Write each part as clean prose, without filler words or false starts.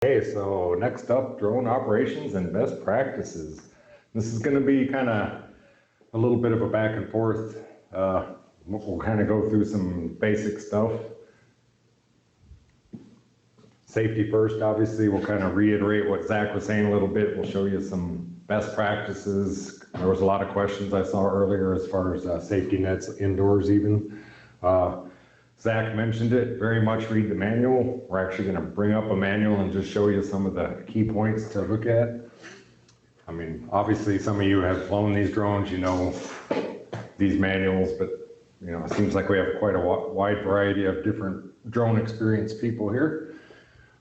Okay, so next up, drone operations and best practices. This is going to be kind of a little bit of a back and forth. We'll kind of go through some basic stuff. Safety first, obviously. We'll kind of reiterate what Zach was saying a little bit. We'll show you some best practices. There was a lot of questions I saw earlier as far as safety nets indoors even. Zach mentioned it, very much read the manual. We're actually going to bring up a manual and just show you some of the key points to look at. I mean, obviously some of you have flown these drones, you know these manuals, but you know, it seems like we have quite a wide variety of different drone experienced people here.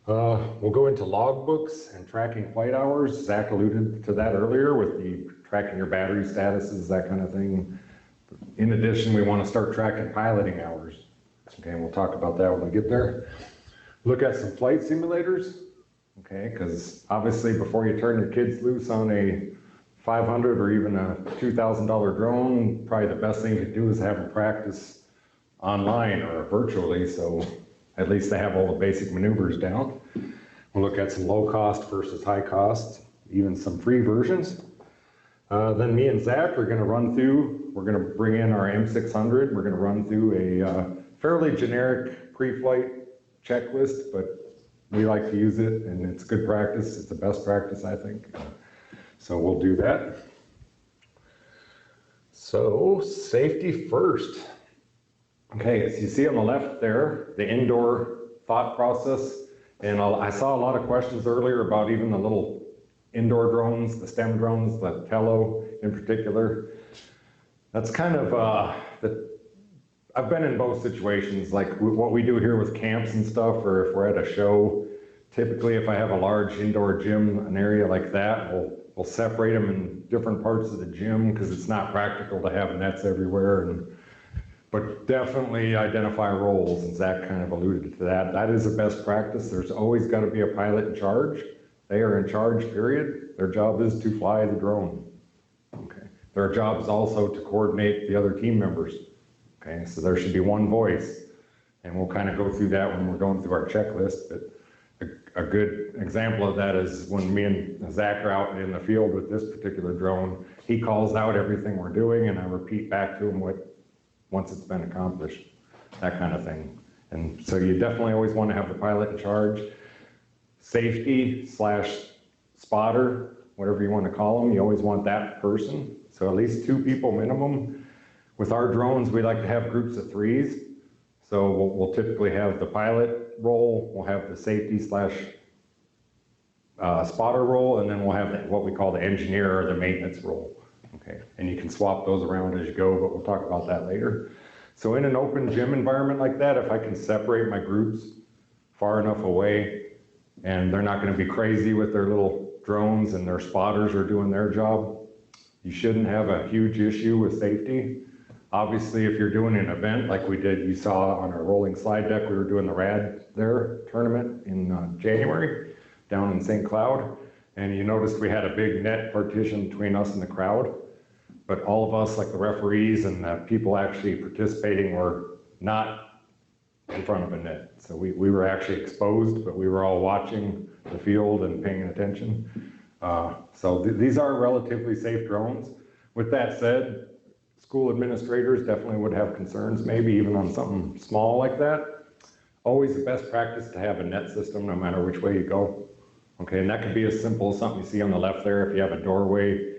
We'll go into logbooks and tracking flight hours. Zach alluded to that earlier with the tracking your battery statuses, that kind of thing. In addition, we want to start tracking piloting hours. Okay, we'll talk about that when we get there. Look at some flight simulators, okay, because obviously before you turn your kids loose on a $500 or even a $2,000 drone, probably the best thing to do is have them practice online or virtually, so at least they have all the basic maneuvers down. We'll look at some low cost versus high cost, even some free versions. Then me and Zach are going to run through, we're going to bring in our M600, we're going to run through a fairly generic pre-flight checklist, but we like to use it and it's good practice. It's the best practice, I think. So we'll do that. So safety first. Okay, as you see on the left there, the indoor thought process. And I saw a lot of questions earlier about even the little indoor drones, the STEM drones, the Tello in particular. That's kind of I've been in both situations, like what we do here with camps and stuff, or if we're at a show. Typically, if I have a large indoor gym, an area like that, we'll separate them in different parts of the gym because it's not practical to have nets everywhere. But definitely identify roles, and Zach kind of alluded to that. That is a best practice. There's always got to be a pilot in charge. They are in charge, period. Their job is to fly the drone. Okay. Their job is also to coordinate the other team members. Okay, so there should be one voice, and we'll kind of go through that when we're going through our checklist. But a good example of that is when me and Zach are out in the field with this particular drone, he calls out everything we're doing, and I repeat back to him once it's been accomplished, that kind of thing. And so you definitely always want to have the pilot in charge. Safety / spotter, whatever you want to call them, you always want that person. So at least 2 people minimum. With our drones, we like to have groups of 3s. So we'll typically have the pilot role, we'll have the safety / spotter role, and then we'll have what we call the engineer or the maintenance role. Okay, and you can swap those around as you go, but we'll talk about that later. So in an open gym environment like that, if I can separate my groups far enough away, and they're not going to be crazy with their little drones and their spotters are doing their job, you shouldn't have a huge issue with safety. Obviously, if you're doing an event like we did, you saw on our rolling slide deck, we were doing the RAD there tournament in January down in St. Cloud. And you noticed we had a big net partition between us and the crowd. But all of us, like the referees and the people actually participating, were not in front of a net. So we were actually exposed, but we were all watching the field and paying attention. So these are relatively safe drones. With that said, school administrators definitely would have concerns, maybe even on something small like that. Always the best practice to have a net system no matter which way you go. Okay, and that could be as simple as something you see on the left there. If you have a doorway,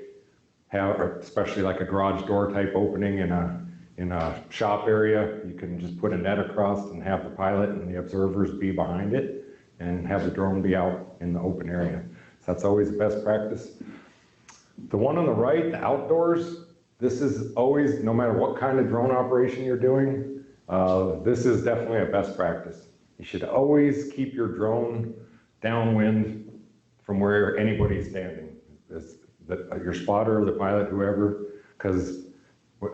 or especially like a garage door type opening in a shop area, you can just put a net across and have the pilot and the observers be behind it and have the drone be out in the open area. So that's always the best practice. The one on the right, the outdoors, this is always, no matter what kind of drone operation you're doing, this is definitely a best practice. You should always keep your drone downwind from where anybody's standing. Your spotter, the pilot, whoever, because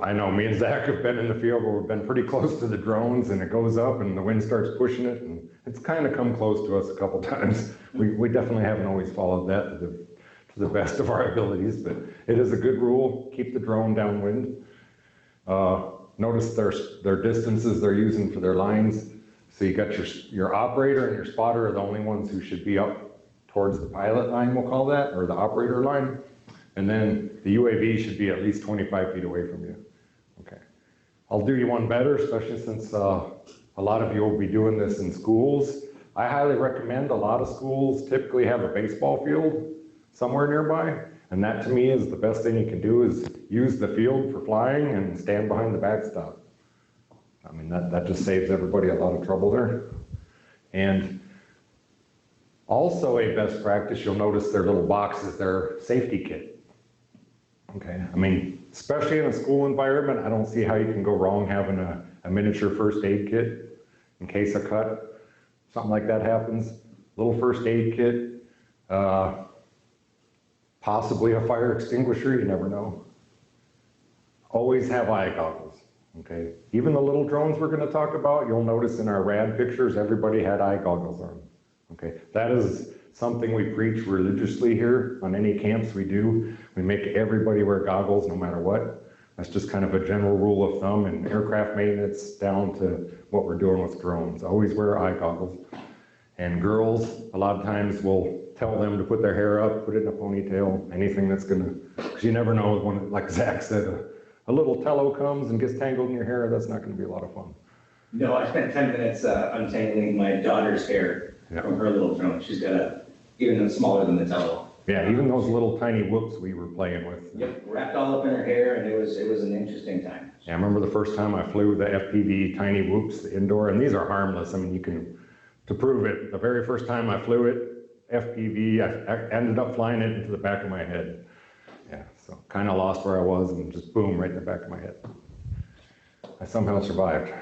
I know me and Zach have been in the field where we've been pretty close to the drones and it goes up and the wind starts pushing it and it's kind of come close to us a couple times. We definitely haven't always followed that to the best of our abilities, but it is a good rule, keep the drone downwind. Notice their distances they're using for their lines. So you got your operator and your spotter are the only ones who should be up towards the pilot line, we'll call that, or the operator line. And then the UAV should be at least 25 feet away from you. Okay. I'll do you one better, especially since a lot of you will be doing this in schools. I highly recommend, a lot of schools typically have a baseball field somewhere nearby. And that to me is the best thing you can do, is use the field for flying and stand behind the backstop. I mean, that just saves everybody a lot of trouble there. And also a best practice, you'll notice their little boxes, their safety kit. Okay, I mean, especially in a school environment, I don't see how you can go wrong having a miniature first aid kit in case a cut, something like that happens. Little first aid kit, possibly a fire extinguisher, you never know. Always have eye goggles, okay? Even the little drones we're gonna talk about, you'll notice in our rad pictures, everybody had eye goggles on, okay? That is something we preach religiously here on any camps we do. We make everybody wear goggles no matter what. That's just kind of a general rule of thumb in aircraft maintenance down to what we're doing with drones. Always wear eye goggles. And girls, a lot of times we'll tell them to put their hair up, put it in a ponytail, anything that's gonna, because you never know when, like Zach said, a little tello comes and gets tangled in your hair, that's not gonna be a lot of fun. No, I spent 10 minutes untangling my daughter's hair from her little drone. She's got even smaller than the tello. Yeah, even those little tiny whoops we were playing with. Yep, wrapped all up in her hair, and it was an interesting time. Yeah, I remember the first time I flew the FPV tiny whoops, the indoor, and these are harmless. I mean, you can, to prove it, the very first time I flew it, FPV, I ended up flying it into the back of my head. Yeah, so kind of lost where I was and just boom, right in the back of my head. I somehow survived.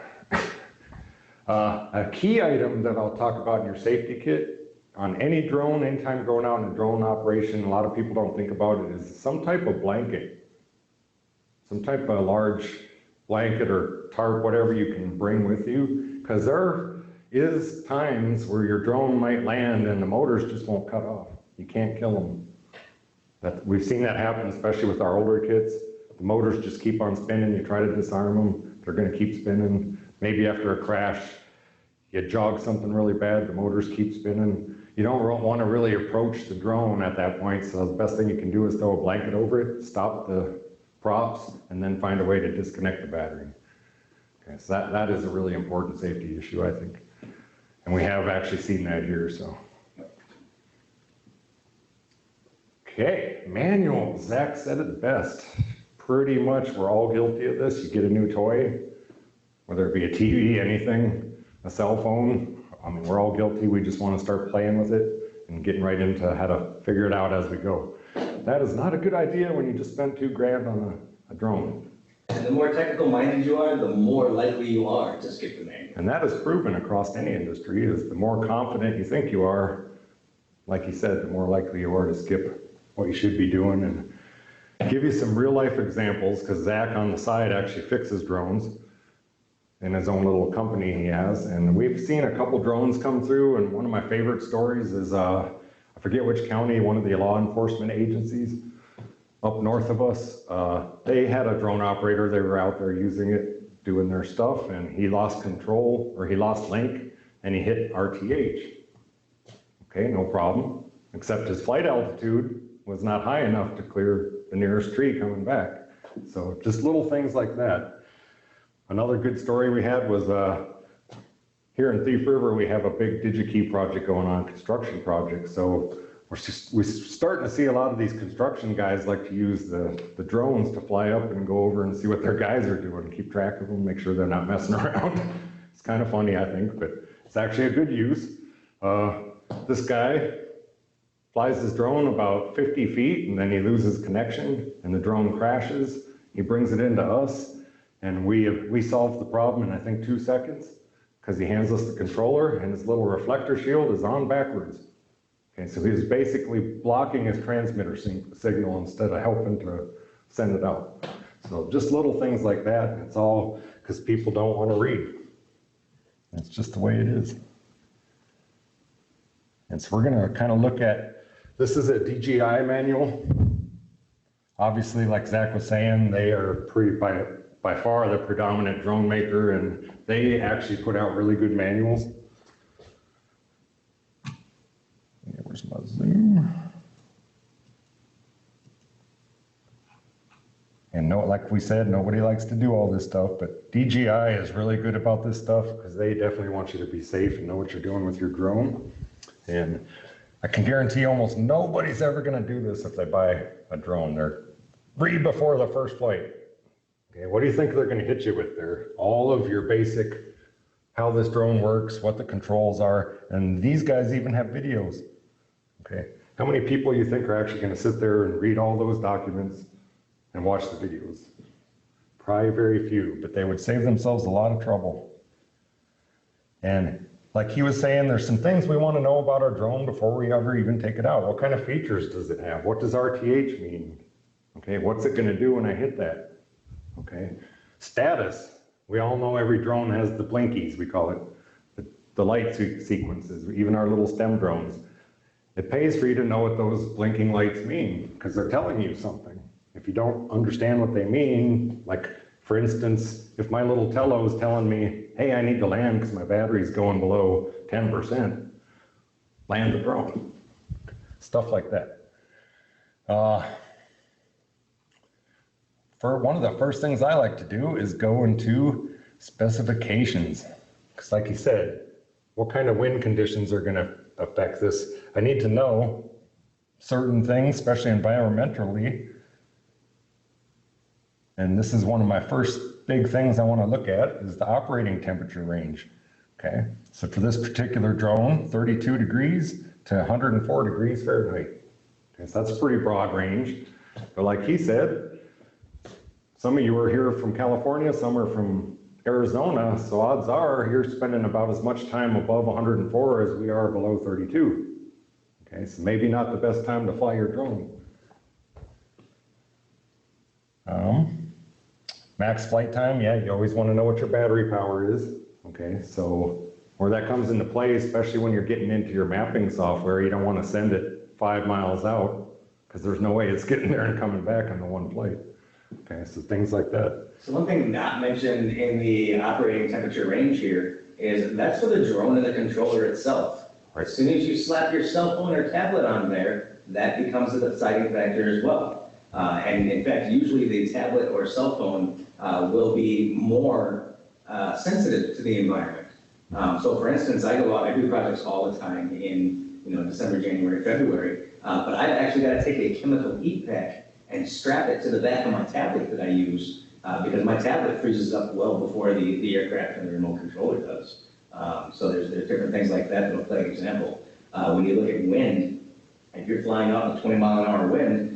A key item that I'll talk about in your safety kit, on any drone, anytime going out in a drone operation, a lot of people don't think about it, is some type of blanket. Some type of large blanket or tarp, whatever you can bring with you, because there is times where your drone might land and the motors just won't cut off. You can't kill them. We've seen that happen, especially with our older kits. The motors just keep on spinning. You try to disarm them, they're going to keep spinning. Maybe after a crash, you jog something really bad, the motors keep spinning. You don't want to really approach the drone at that point, so the best thing you can do is throw a blanket over it, stop the props, and then find a way to disconnect the battery. Okay, so that is a really important safety issue, I think. And we have actually seen that here, so. Okay, manual, Zach said it best. Pretty much we're all guilty of this. You get a new toy, whether it be a TV, anything, a cell phone. I mean, we're all guilty. We just want to start playing with it and getting right into how to figure it out as we go. That is not a good idea when you just spent $2,000 on a drone. And the more technical minded you are, the more likely you are to skip the manual. And that is proven across any industry, is the more confident you think you are, like he said, the more likely you are to skip what you should be doing. And give you some real life examples, because Zach on the side actually fixes drones in his own little company he has. And we've seen a couple drones come through, and one of my favorite stories is, I forget which county, one of the law enforcement agencies up north of us, they had a drone operator. They were out there using it, doing their stuff, and he lost control, or he lost link, and he hit RTH. Okay, no problem, except his flight altitude was not high enough to clear the nearest tree coming back. So just little things like that. Another good story we had was here in Thief River, we have a big DigiKey project going on, construction project. So we're starting to see a lot of these construction guys like to use the drones to fly up and go over and see what their guys are doing, keep track of them, make sure they're not messing around. It's kind of funny, I think, but it's actually a good use. This guy flies his drone about 50 feet and then he loses connection and the drone crashes. He brings it into us. And we solved the problem in, I think, 2 seconds, because he hands us the controller and his little reflector shield is on backwards. Okay, so he's basically blocking his transmitter signal instead of helping to send it out. So just little things like that. It's all because people don't want to read. That's just the way it is. And so we're going to kind of look at, this is a DJI manual. Obviously, like Zach was saying, they are by far the predominant drone maker, and they actually put out really good manuals. Where's my zoom? And no, like we said, nobody likes to do all this stuff, but DJI is really good about this stuff because they definitely want you to be safe and know what you're doing with your drone. And I can guarantee almost nobody's ever going to do this if they buy a drone. They're read before the first flight. Okay, what do you think they're going to hit you with there? All of your basic, how this drone works, what the controls are, and these guys even have videos. Okay, how many people you think are actually going to sit there and read all those documents and watch the videos? Probably very few, but they would save themselves a lot of trouble. And like he was saying, there's some things we want to know about our drone before we ever even take it out. What kind of features does it have? What does RTH mean? Okay, what's it going to do when I hit that? Okay, status. We all know every drone has the blinkies, we call it, the light sequences, even our little STEM drones. It pays for you to know what those blinking lights mean because they're telling you something. If you don't understand what they mean, like for instance, if my little tello is telling me, hey, I need to land because my battery's going below 10%, land the drone. Stuff like that. For one of the first things I like to do is go into specifications. Because like he said, what kind of wind conditions are going to affect this? I need to know certain things, especially environmentally. And this is one of my first big things I want to look at is the operating temperature range. Okay, so for this particular drone, 32 degrees to 104 degrees Fahrenheit. Okay, so that's a pretty broad range. But like he said, some of you are here from California, some are from Arizona, so odds are you're spending about as much time above 104 as we are below 32. Okay, so maybe not the best time to fly your drone. Max flight time, yeah, you always want to know what your battery power is. Okay, so where that comes into play, especially when you're getting into your mapping software, you don't want to send it 5 miles out because there's no way it's getting there and coming back on the one flight. Okay, so things like that. So one thing not mentioned in the operating temperature range here is that's for the drone and the controller itself. Right. As soon as you slap your cell phone or tablet on there, that becomes a deciding factor as well. And in fact, usually the tablet or cell phone will be more sensitive to the environment. So for instance, I go out, I do projects all the time in December, January, February, but I've actually got to take a chemical heat pack and strap it to the back of my tablet that I use because my tablet freezes up well before the aircraft and the remote controller does. So there's different things like that that'll play an example. When you look at wind, if you're flying out in a 20-mile-an-hour wind,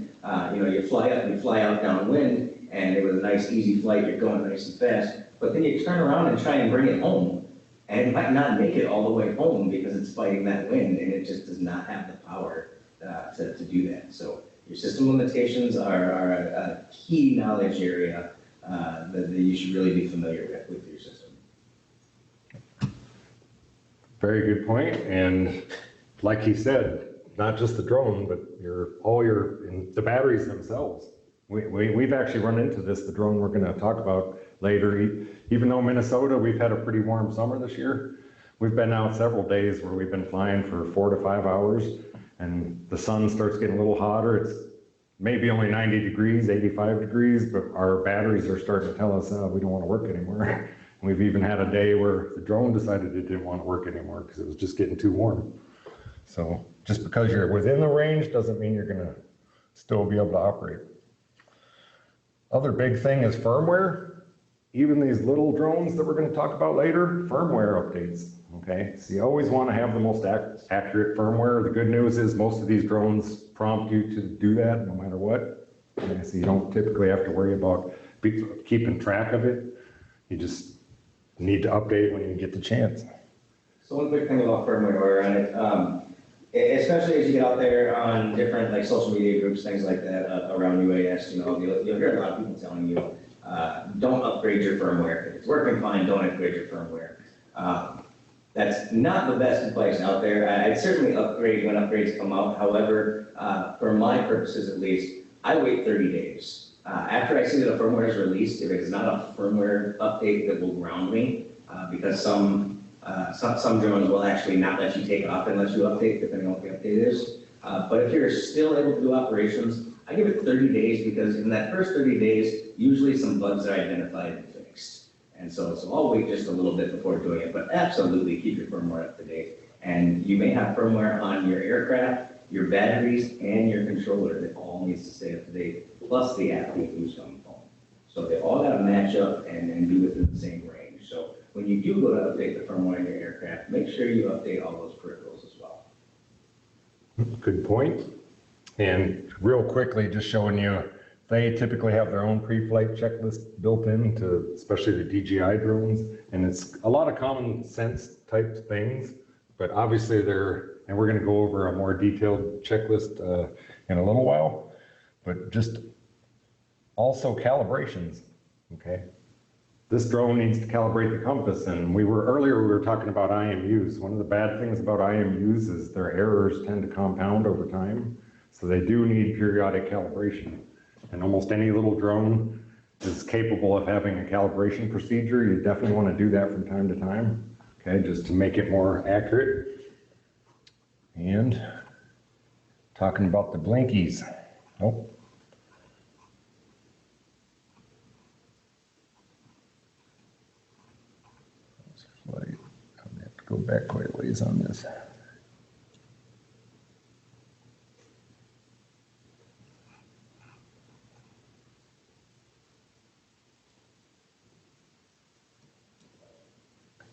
you fly up and you fly out downwind, and it was a nice easy flight, you're going nice and fast, but then you turn around and try and bring it home, and it might not make it all the way home because it's fighting that wind, and it just does not have the power to do that. So your system limitations are a key knowledge area that you should really be familiar with your system. Very good point. And like he said, not just the drone, but the batteries themselves. We've actually run into this, the drone we're going to talk about later. Even though Minnesota, we've had a pretty warm summer this year, we've been out several days where we've been flying for 4 to 5 hours, and the sun starts getting a little hotter. It's maybe only 90 degrees, 85 degrees, but our batteries are starting to tell us we don't want to work anymore. And we've even had a day where the drone decided it didn't want to work anymore because it was just getting too warm. So just because you're within the range doesn't mean you're going to still be able to operate. Other big thing is firmware. Even these little drones that we're going to talk about later, firmware updates. Okay, so you always want to have the most accurate firmware. The good news is most of these drones prompt you to do that no matter what. Okay, so you don't typically have to worry about keeping track of it. You just need to update it when you get the chance. So one quick thing about firmware on it, especially as you get out there on different like social media groups, things like that around UAS, you'll hear a lot of people telling you, don't upgrade your firmware. If it's working fine, don't upgrade your firmware. That's not the best advice out there. I'd certainly upgrade when upgrades come out. However, for my purposes at least, I wait 30 days. After I see that a firmware is released, if it's not a firmware update that will ground me, because some drones will actually not let you take off unless you update, depending on what the update is. But if you're still able to do operations, I give it 30 days because in that first 30 days, usually some bugs are identified and fixed. And so I'll wait just a little bit before doing it, but absolutely keep your firmware up to date. And you may have firmware on your aircraft, your batteries, and your controller that all needs to stay up to date, plus the app being used on the phone. So they all got to match up and be within the same range. So when you do go to update the firmware in your aircraft, make sure you update all those peripherals as well. Good point. And real quickly, just showing you, they typically have their own pre-flight checklist built in to, especially the DJI drones. And it's a lot of common sense type things, but obviously and we're going to go over a more detailed checklist in a little while, but just also calibrations, okay? This drone needs to calibrate the compass, and earlier we were talking about IMUs. One of the bad things about IMUs is their errors tend to compound over time, so they do need periodic calibration. And almost any little drone is capable of having a calibration procedure. You definitely want to do that from time to time, okay, just to make it more accurate. And talking about the blinkies. Oh. I'm going to have to go back quite a ways on this.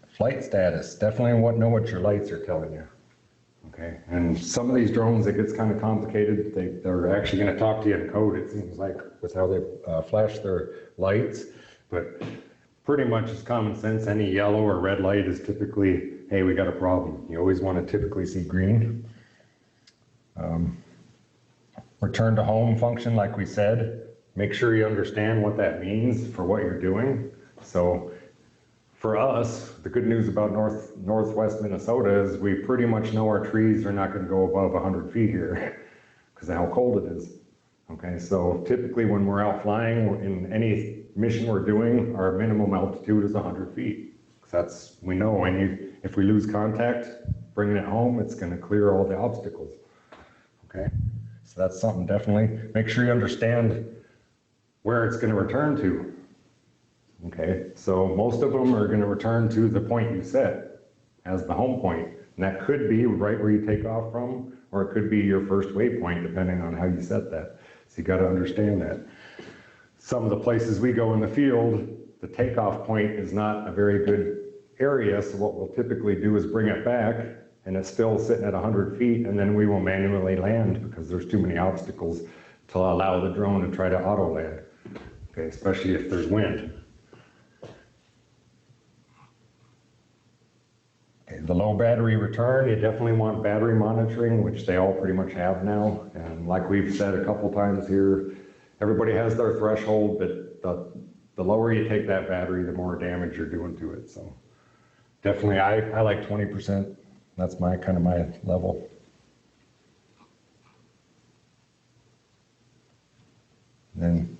Flight status, definitely know what your lights are telling you. Okay, and some of these drones, it gets kind of complicated. They're actually going to talk to you in code, it seems like, with how they flash their lights. But pretty much it's common sense. Any yellow or red light is typically, hey, we got a problem. You always want to typically see green. Return to home function, like we said, make sure you understand what that means for what you're doing. So for us, the good news about northwest Minnesota is we pretty much know our trees are not going to go above 100 feet here because of how cold it is. Okay, so typically when we're out flying in any mission we're doing, our minimum altitude is 100 feet. That's, we know, and if we lose contact, bringing it home, it's going to clear all the obstacles. Okay, so that's something definitely. Make sure you understand where it's going to return to. Okay, so most of them are going to return to the point you set as the home point. And that could be right where you take off from, or it could be your first waypoint, depending on how you set that. So you got to understand that. Some of the places we go in the field, the takeoff point is not a very good area. So what we'll typically do is bring it back, and it's still sitting at 100 feet, and then we will manually land because there's too many obstacles to allow the drone to try to auto land. Okay, especially if there's wind. The low battery return, you definitely want battery monitoring, which they all pretty much have now. And like we've said a couple times here, everybody has their threshold, but the lower you take that battery, the more damage you're doing to it. So definitely, I like 20%. That's my level. Then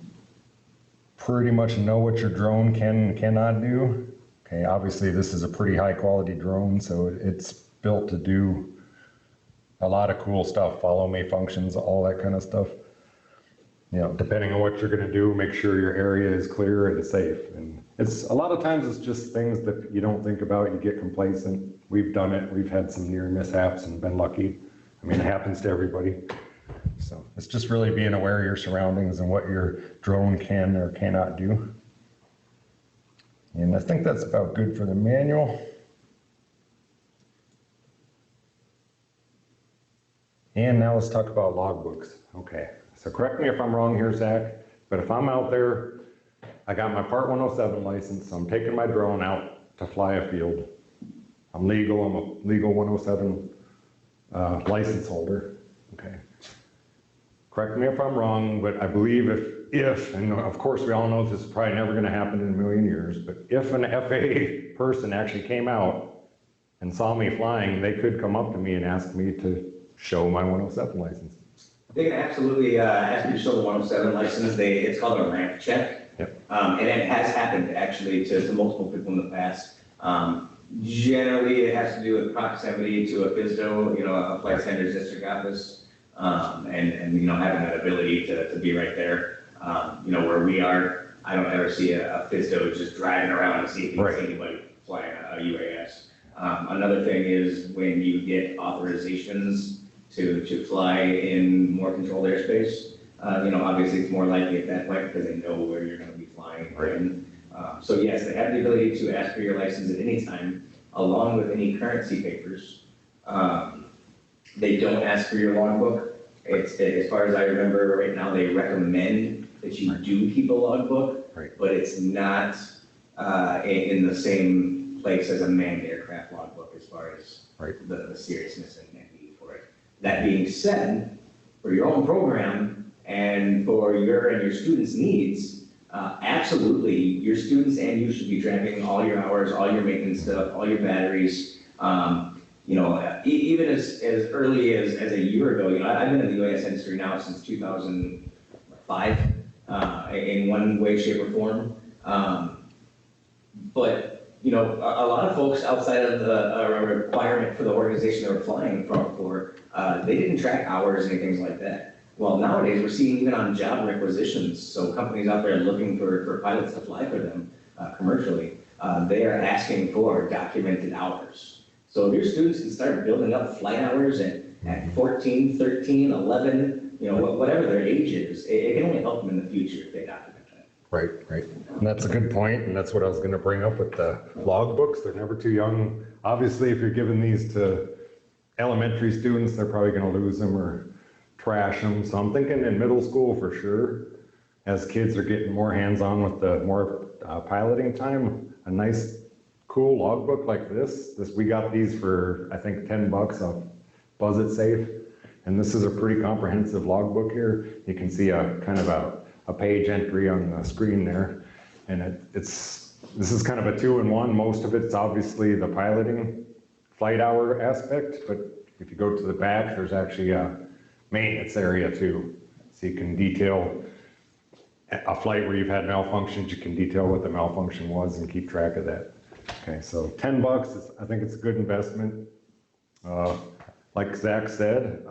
pretty much know what your drone can and cannot do. Okay, obviously this is a pretty high quality drone, so it's built to do a lot of cool stuff, follow me functions, all that kind of stuff. You know, depending on what you're gonna do, make sure your area is clear and safe. And it's a lot of times it's just things that you don't think about, you get complacent. We've done it, we've had some near mishaps and been lucky. I mean, it happens to everybody. So it's just really being aware of your surroundings and what your drone can or cannot do. And I think that's about good for the manual. And now let's talk about logbooks. Okay, so correct me if I'm wrong here, Zach, but if I'm out there, I got my Part 107 license, so I'm taking my drone out to fly a field. I'm legal, I'm a legal 107 license holder, okay. Correct me if I'm wrong, but I believe if, and of course we all know this is probably never gonna happen in a million years, but if an FAA person actually came out and saw me flying, they could come up to me and ask me to show my 107 license. They can absolutely ask you to show the 107 license. It's called a ramp check. Yep. And it has happened actually to multiple people in the past. Generally, it has to do with proximity to a FSDO, a flight standards district office. and having that ability to be right there. Where we are, I don't ever see a FISDO just driving around to see if you can see anybody flying a UAS. Another thing is when you get authorizations to fly in more controlled airspace, obviously it's more likely at that point because they know where you're going to be flying. Right. So yes, they have the ability to ask for your license at any time, along with any currency papers. They don't ask for your logbook. It's, as far as I remember right now, they recommend that you do keep a logbook, but it's not in the same place as a manned aircraft logbook as far as the seriousness and need for it. That being said, for your own program and for your and your students' needs, absolutely, your students and you should be tracking all your hours, all your maintenance stuff, all your batteries. Even as early as a year ago, I've been in the UAS industry now since 2005 in one way, shape, or form. But a lot of folks outside of the requirement for the organization they were flying for, they didn't track hours and things like that. Well, nowadays we're seeing even on job requisitions, so companies out there looking for pilots to fly for them commercially, they are asking for documented hours. So if your students can start building up flight hours at 14, 13, 11, whatever their age is, it can only help them in the future if they document that. Right. And that's a good point, and that's what I was going to bring up with the logbooks. They're never too young. Obviously, if you're giving these to elementary students, they're probably going to lose them or trash them. So I'm thinking in middle school for sure, as kids are getting more hands-on with the more piloting time, a nice cool logbook like this. We got these for I think $10 off Buzz It Safe, and this is a pretty comprehensive logbook here. You can see a kind of a page entry on the screen there, and this is kind of a two-in-one. Most of it's obviously the piloting flight hour aspect, but if you go to the back, there's actually a maintenance area too, so you can detail a flight where you've had malfunctions. You can detail what the malfunction was and keep track of that. Okay, so $10, I think it's a good investment. Like Zach said,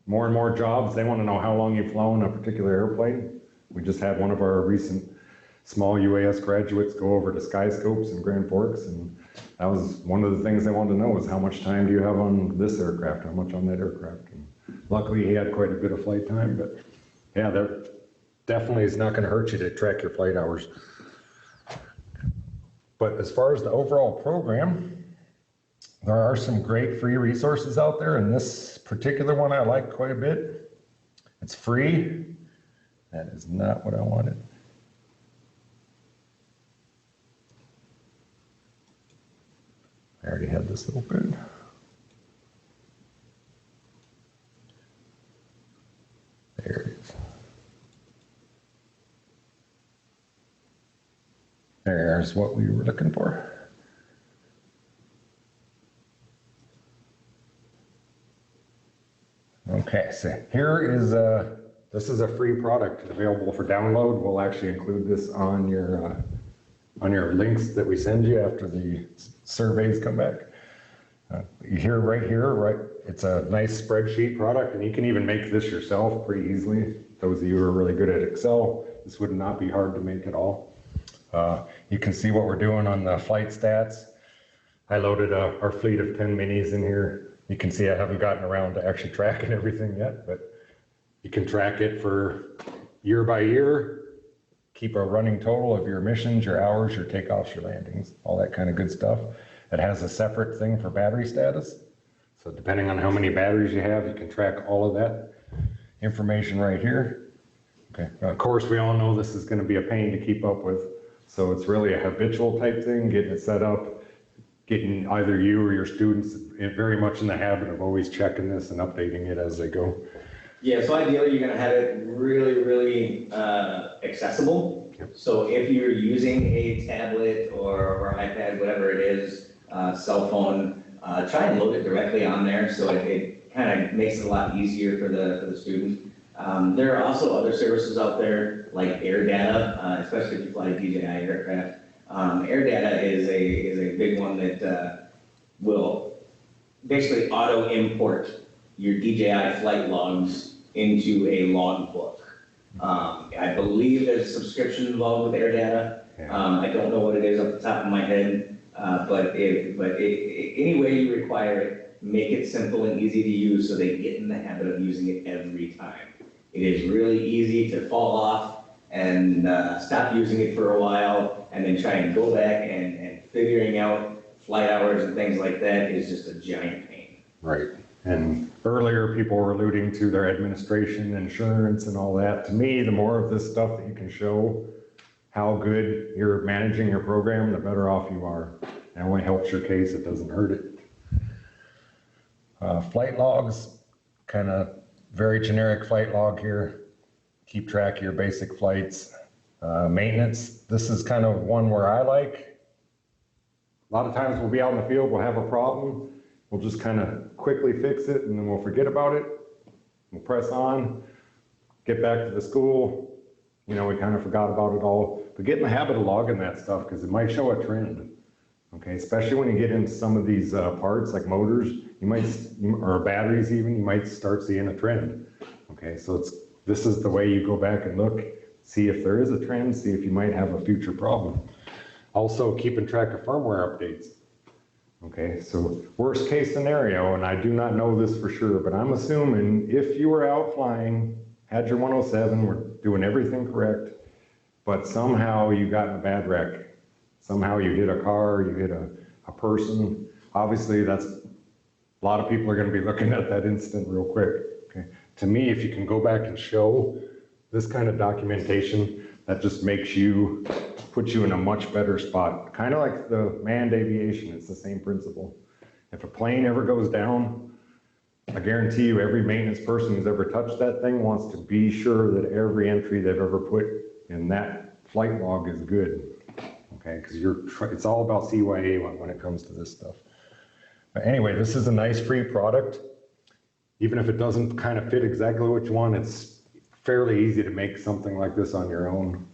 more and more jobs, they want to know how long you've flown a particular airplane. We just had one of our recent small UAS graduates go over to Skyscopes in Grand Forks, and that was one of the things they wanted to know was how much time do you have on this aircraft, how much on that aircraft. And luckily he had quite a bit of flight time, but yeah, that definitely is not going to hurt you to track your flight hours. But as far as the overall program, there are some great free resources out there, and this particular one I like quite a bit. It's free. That is not what I wanted. I already had this open. There it is. There's what we were looking for. Okay, so here is this is a free product available for download. We'll actually include this on your links that we send you after the surveys come back. Right here, it's a nice spreadsheet product, and you can even make this yourself pretty easily. Those of you who are really good at Excel, this would not be hard to make at all. You can see what we're doing on the flight stats. I loaded our fleet of 10 minis in here. You can see I haven't gotten around to actually tracking everything yet, but you can track it for year by year, keep a running total of your missions, your hours, your takeoffs, your landings, all that kind of good stuff. It has a separate thing for battery status. So depending on how many batteries you have, you can track all of that information right here. Okay. Of course, we all know this is going to be a pain to keep up with. So it's really a habitual type thing, getting it set up, getting either you or your students very much in the habit of always checking this and updating it as they go. Yeah, so ideally you're gonna have it really, really accessible. Yep. So if you're using a tablet or iPad, whatever it is, cell phone, try and load it directly on there so it kind of makes it a lot easier for the student. There are also other services out there like AirData, especially if you fly DJI aircraft. AirData is a big one that will basically auto import your DJI flight logs into a logbook. I believe there's a subscription involved with AirData. I don't know what it is off the top of my head, but any way you require it, make it simple and easy to use so they get in the habit of using it every time. It is really easy to fall off and stop using it for a while and then try and go back and figuring out flight hours and things like that is just a giant pain. Right. And earlier people were alluding to their administration, insurance and all that. To me, the more of this stuff that you can show how good you're managing your program, the better off you are. It only helps your case, it doesn't hurt it. Flight logs, kind of very generic flight log here. Keep track of your basic flights. Maintenance, this is kind of one where I like. A lot of times we'll be out in the field, we'll have a problem. We'll just kind of quickly fix it and then we'll forget about it. We'll press on, get back to the school. You know, we kind of forgot about it all. But get in the habit of logging that stuff because it might show a trend. Okay, especially when you get into some of these parts like motors, or batteries even, you might start seeing a trend. Okay, so this is the way you go back and look, see if there is a trend, see if you might have a future problem. Also keeping track of firmware updates. Okay, so worst case scenario, and I do not know this for sure, but I'm assuming if you were out flying, had your 107, were doing everything correct, but somehow you got in a bad wreck. Somehow you hit a car, you hit a person. Obviously that's, a lot of people are gonna be looking at that incident real quick. Okay. To me, if you can go back and show this kind of documentation, that just makes you, puts you in a much better spot. Kind of like the manned aviation, it's the same principle. If a plane ever goes down, I guarantee you every maintenance person who's ever touched that thing wants to be sure that every entry they've ever put in that flight log is good. Okay, because it's all about CYA when it comes to this stuff. But anyway, this is a nice free product. Even if it doesn't kind of fit exactly what you want, it's fairly easy to make something like this on your own.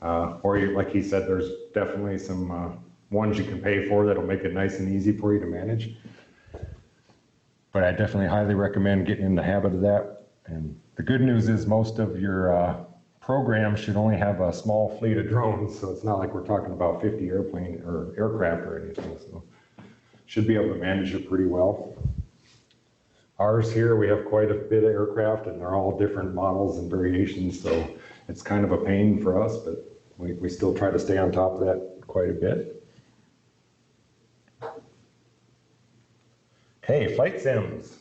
Like he said, there's definitely some ones you can pay for that'll make it nice and easy for you to manage. But I definitely highly recommend getting in the habit of that. And the good news is most of your program should only have a small fleet of drones, so it's not like we're talking about 50 airplane or aircraft or anything, so should be able to manage it pretty well. Ours here, we have quite a bit of aircraft and they're all different models and variations, so it's kind of a pain for us, but we still try to stay on top of that quite a bit. Okay, flight sims.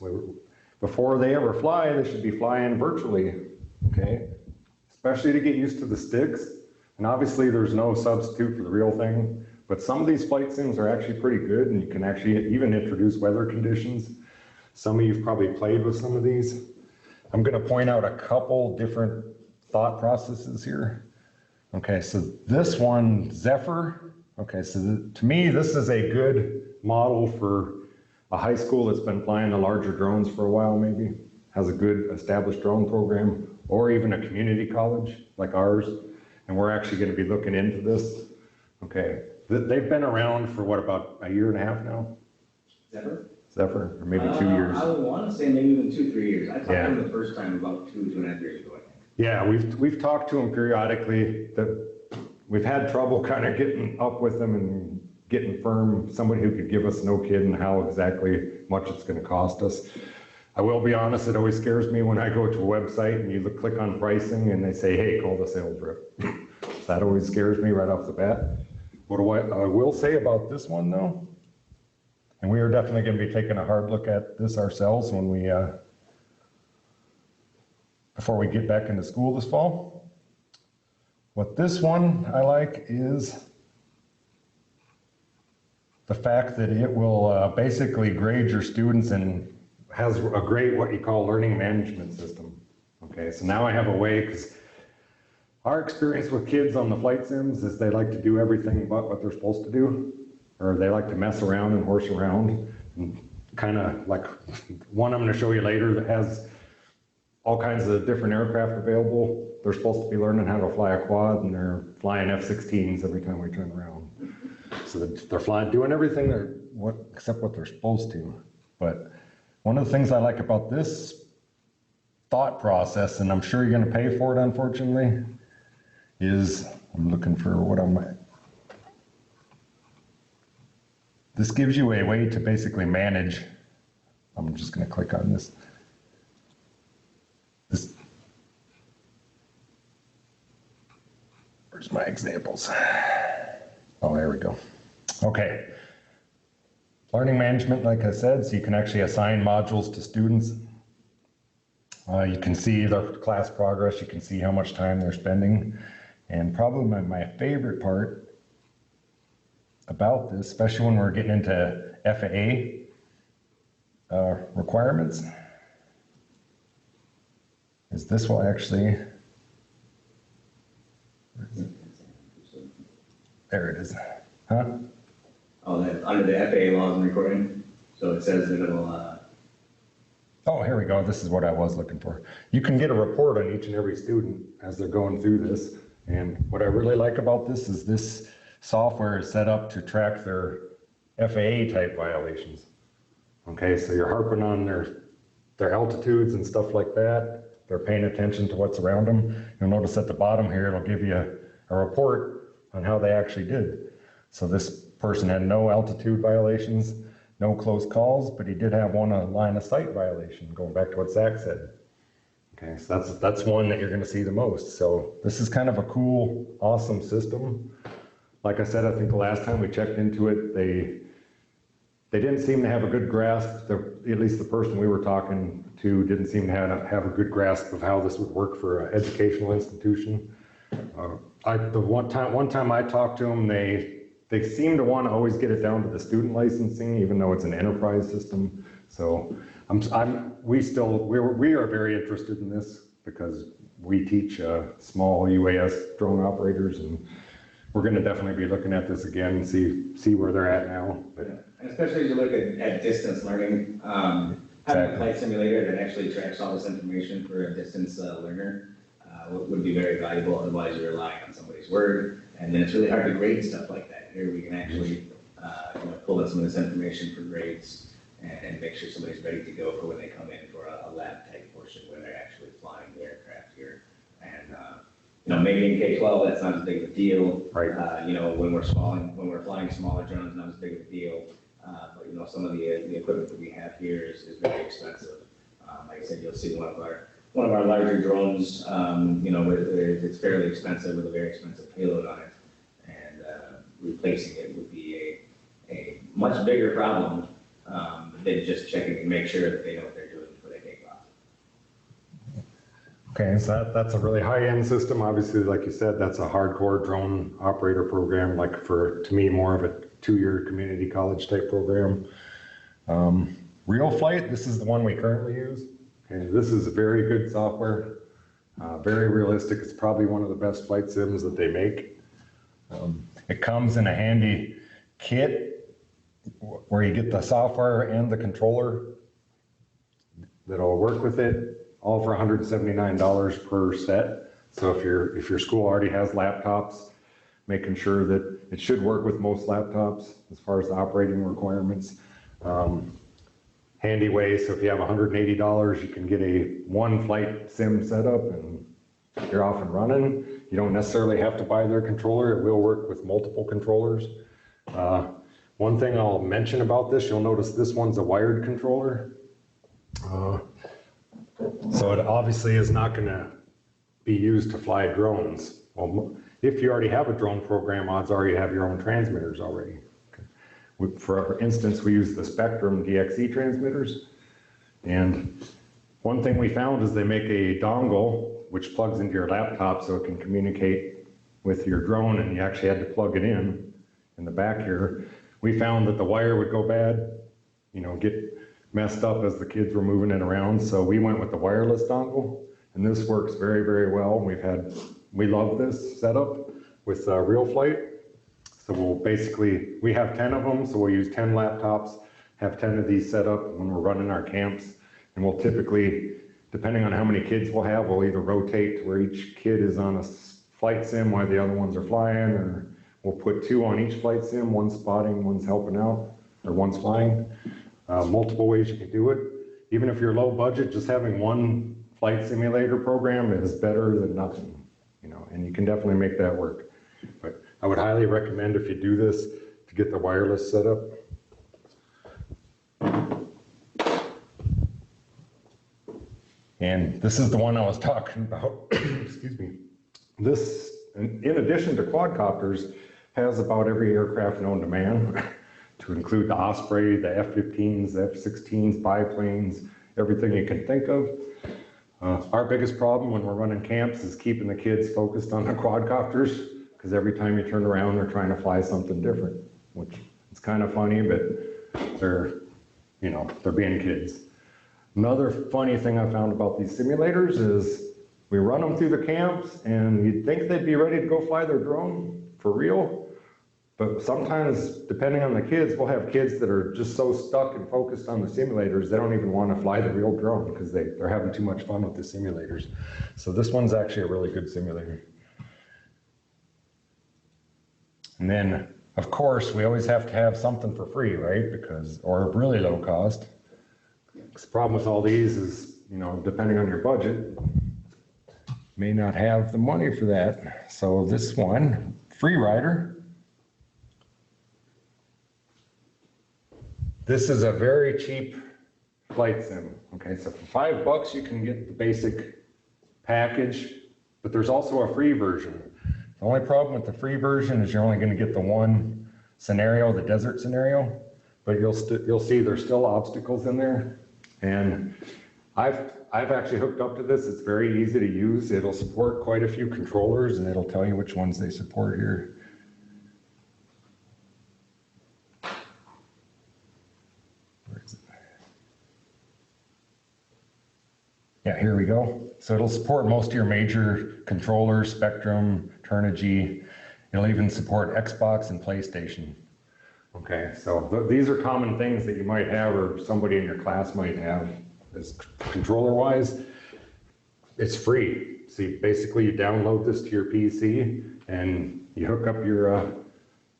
Before they ever fly, they should be flying virtually, okay? Especially to get used to the sticks. And obviously there's no substitute for the real thing, but some of these flight sims are actually pretty good and you can actually even introduce weather conditions. Some of you've probably played with some of these. I'm gonna point out a couple different thought processes here. Okay, so this one, Zephyr. Okay, so to me, this is a good model for a high school that's been flying the larger drones for a while maybe, has a good established drone program, or even a community college like ours, and we're actually going to be looking into this. Okay, they've been around for what, about a year and a half now? Zephyr, or maybe 2 years. I would want to say maybe even 2-3 years. I talked to them the first time about 2.5 years ago, I think. Yeah, we've talked to them periodically. We've had trouble kind of getting up with them and getting firm, somebody who could give us no kidding how exactly much it's going to cost us. I will be honest, it always scares me when I go to a website and you click on pricing and they say, hey, call the sales rep. That always scares me right off the bat. What I will say about this one though, and we are definitely going to be taking a hard look at this ourselves when we, before we get back into school this fall. What this one I like is the fact that it will basically grade your students and has a great, what you call, learning management system. Okay, so now I have a way, because our experience with kids on the flight sims is they like to do everything but what they're supposed to do, or they like to mess around and horse around, and kind of like one I'm going to show you later that has all kinds of different aircraft available. They're supposed to be learning how to fly a quad, and they're flying F-16s every time we turn around. So they're flying, doing everything except what they're supposed to. But One of the things I like about this thought process, and I'm sure you're gonna pay for it unfortunately, is, I'm looking for what I'm at. This gives you a way to basically manage, I'm just gonna click on this. Where's my examples? Oh, there we go. Okay. Learning management, like I said, so you can actually assign modules to students. You can see their class progress, you can see how much time they're spending. And probably my favorite part about this, especially when we're getting into FAA requirements, is this will actually, there it is, huh? Oh, under the FAA laws and recording, so it says that it'll, Oh, here we go. This is what I was looking for. You can get a report on each and every student as they're going through this. And what I really like about this is this software is set up to track their FAA type violations. Okay, so you're harping on their altitudes and stuff like that. They're paying attention to what's around them. You'll notice at the bottom here, it'll give you a report on how they actually did. So this person had no altitude violations, no close calls, but he did have one line of sight violation, going back to what Zach said. Okay, so that's one that you're gonna see the most. So this is kind of a cool, awesome system. Like I said, I think the last time we checked into it, they didn't seem to have a good grasp, at least the person we were talking to didn't seem to have a good grasp of how this would work for an educational institution. The one time I talked to them, they seem to want to always get it down to the student licensing, even though it's an enterprise system. So we are very interested in this because we teach small UAS drone operators, and we're going to definitely be looking at this again and see where they're at now. But, and especially as you look at distance learning, having a flight simulator that actually tracks all this information for a distance learner would be very valuable. Otherwise, you're relying on somebody's word, and then it's really hard to grade stuff like that. Here we can actually pull in some of this information for grades and make sure somebody's ready to go for when they come in for a lab type portion where they're actually flying the aircraft here. And maybe in K-12 that's not as big of a deal. Right. When we're flying smaller drones, not as big of a deal. But some of the equipment that we have here is very expensive. Like I said, you'll see one of our larger drones. It's fairly expensive with a very expensive payload on it, and replacing it would be a much bigger problem than just checking and make sure that they know what they're doing before they take off. okay, so that's a really high-end system. Obviously, like you said, that's a hardcore drone operator program, like to me, more of a 2-year community college type program. Real Flight, this is the one we currently use. Okay, this is very good software, very realistic. It's probably one of the best flight sims that they make. It comes in a handy kit where you get the software and the controller that'll work with it, all for $179 per set. So if your school already has laptops, making sure that it should work with most laptops as far as the operating requirements. Handy way, so if you have $180, you can get a one flight sim setup and you're off and running. You don't necessarily have to buy their controller. It will work with multiple controllers. One thing I'll mention about this, you'll notice this one's a wired controller. So it obviously is not gonna be used to fly drones. Well, if you already have a drone program, odds are you have your own transmitters already. Okay. For instance, we use the Spectrum DXE transmitters. And one thing we found is they make a dongle which plugs into your laptop so it can communicate with your drone, and you actually had to plug it in the back here. We found that the wire would go bad, get messed up as the kids were moving it around. So we went with the wireless dongle, and this works very, very well. We love this setup with Real Flight. So we have 10 of them, so we'll use 10 laptops, have 10 of these set up when we're running our camps. And we'll typically, depending on how many kids we'll have, we'll either rotate where each kid is on a flight sim while the other ones are flying, or we'll put 2 on each flight sim, one's spotting, one's helping out, or one's flying. Multiple ways you can do it. even if you're low budget, just having one flight simulator program is better than nothing, you know, and you can definitely make that work. But I would highly recommend, if you do this, to get the wireless set up. And this is the one I was talking about. Excuse me. This, in addition to quadcopters, has about every aircraft known to man, to include the Osprey, the F-15s, the F-16s, biplanes, everything you can think of. Our biggest problem when we're running camps is keeping the kids focused on the quadcopters, because every time you turn around, they're trying to fly something different, which is kind of funny, but they're, you know, they're being kids. Another funny thing I found about these simulators is we run them through the camps, and you'd think they'd be ready to go fly their drone for real. But sometimes, depending on the kids, we'll have kids that are just so stuck and focused on the simulators, they don't even want to fly the real drone because they're having too much fun with the simulators. So this one's actually a really good simulator. And then, of course, we always have to have something for free, right? Because, or really low cost. The problem with all these is, you know, depending on your budget, may not have the money for that. So this one, Free Rider. This is a very cheap flight sim. Okay, so for $5 you can get the basic package, but there's also a free version. The only problem with the free version is you're only going to get the one scenario, the desert scenario, but you'll see there's still obstacles in there. And I've actually hooked up to this. It's very easy to use. It'll support quite a few controllers, and it'll tell you which ones they support here. Yeah, here we go. So it'll support most of your major controllers, Spectrum, Turnigy. It'll even support Xbox and PlayStation. Okay, so these are common things that you might have, or somebody in your class might have, as controller-wise. It's free. So basically you download this to your PC and you hook up your,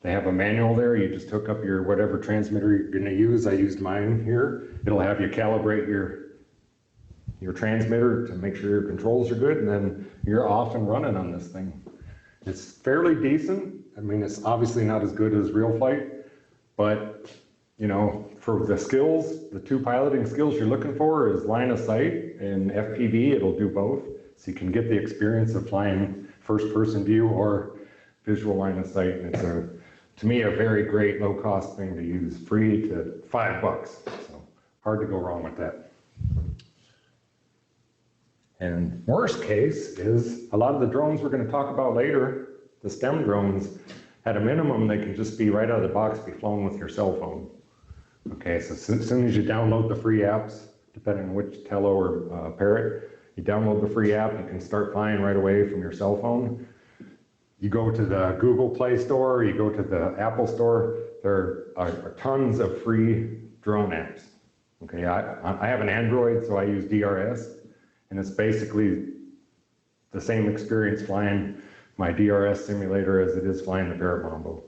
they have a manual there. You just hook up your whatever transmitter you're gonna use. I used mine here. It'll have you calibrate your transmitter to make sure your controls are good, and then you're off and running on this thing. It's fairly decent. I mean, it's obviously not as good as real flight, but you know, for the skills, the two piloting skills you're looking for is line of sight and FPV. It'll do both, so you can get the experience of flying first-person view or visual line of sight. And it's to me, a very great low-cost thing to use, free to $5. So hard to go wrong with that. And worst case is a lot of the drones we're going to talk about later, the STEM drones, at a minimum, they can just be right out of the box, be flown with your cell phone. Okay, so as soon as you download the free apps, depending on which Tello or Parrot, you download the free app, you can start flying right away from your cell phone. You go to the Google Play Store, you go to the Apple Store, there are tons of free drone apps. Okay, I have an Android, so I use DRS. And it's basically the same experience flying my DRS simulator as it is flying the Parrot Mambo.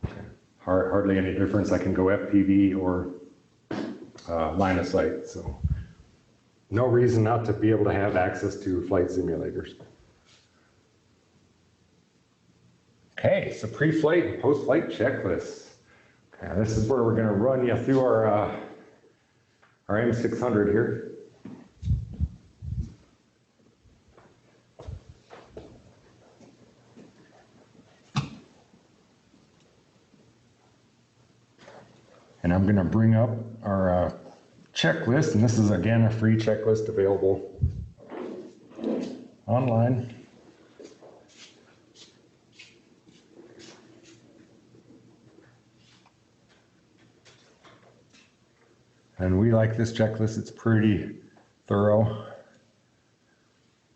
Okay. Hardly any difference. I can go FPV or line of sight. So no reason not to be able to have access to flight simulators. Okay, so pre-flight and post-flight checklists. Okay, this is where we're going to run you through our M600 here. And I'm going to bring up our checklist, and this is again a free checklist available online. And we like this checklist. It's pretty thorough,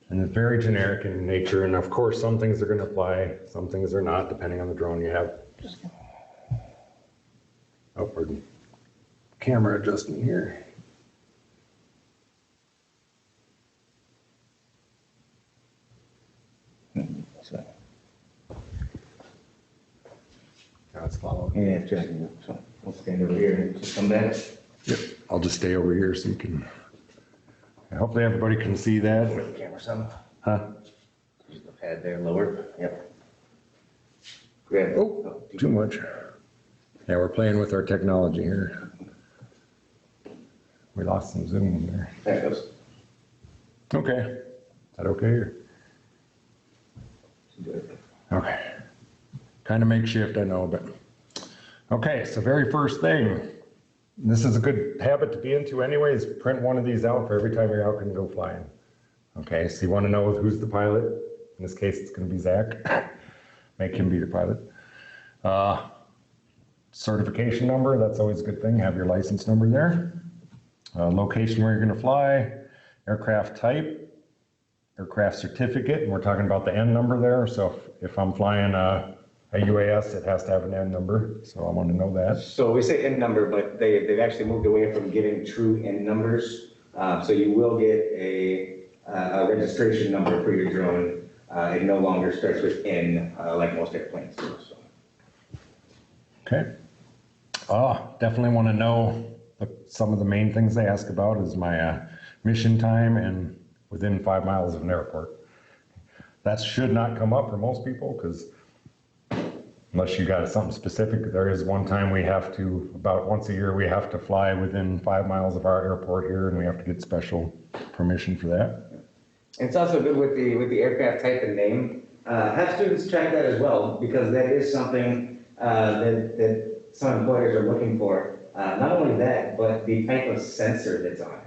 and it's very generic in nature. And of course, some things are going to apply, some things are not, depending on the drone you have. Upward camera adjustment here. So, Now it's following. yeah, it's checking. So we'll stand over here and just come back. Yep. I'll just stay over here so you can, hopefully everybody can see that. Where the camera some. Huh? Use the pad there, lower. Yep. Grab. Oh, too much. Yeah, we're playing with our technology here. We lost some zoom in there. There it goes. Okay. Is that okay here? Okay. Kind of makeshift, I know, but. Okay, so very first thing, this is a good habit to be into anyways, print one of these out for every time you're out and go flying. Okay, so you want to know who's the pilot. In this case, it's going to be Zach. Make him be the pilot. Certification number, that's always a good thing. Have your license number there. Location where you're going to fly. Aircraft type. Aircraft certificate, and we're talking about the N number there. So if I'm flying a UAS, it has to have an N number. So I want to know that. So we say N number, but they've actually moved away from giving true N numbers. So you will get a registration number for your drone. It no longer starts with N like most airplanes do. So. Okay. Definitely want to know some of the main things they ask about is my mission time and within 5 miles of an airport. That should not come up for most people because unless you got something specific, there is one time we have to, about once a year, we have to fly within 5 miles of our airport here and we have to get special permission for that. And it's also good with the aircraft type and name. Have students check that as well because that is something that some employers are looking for. Not only that, but the type of sensor that's on it.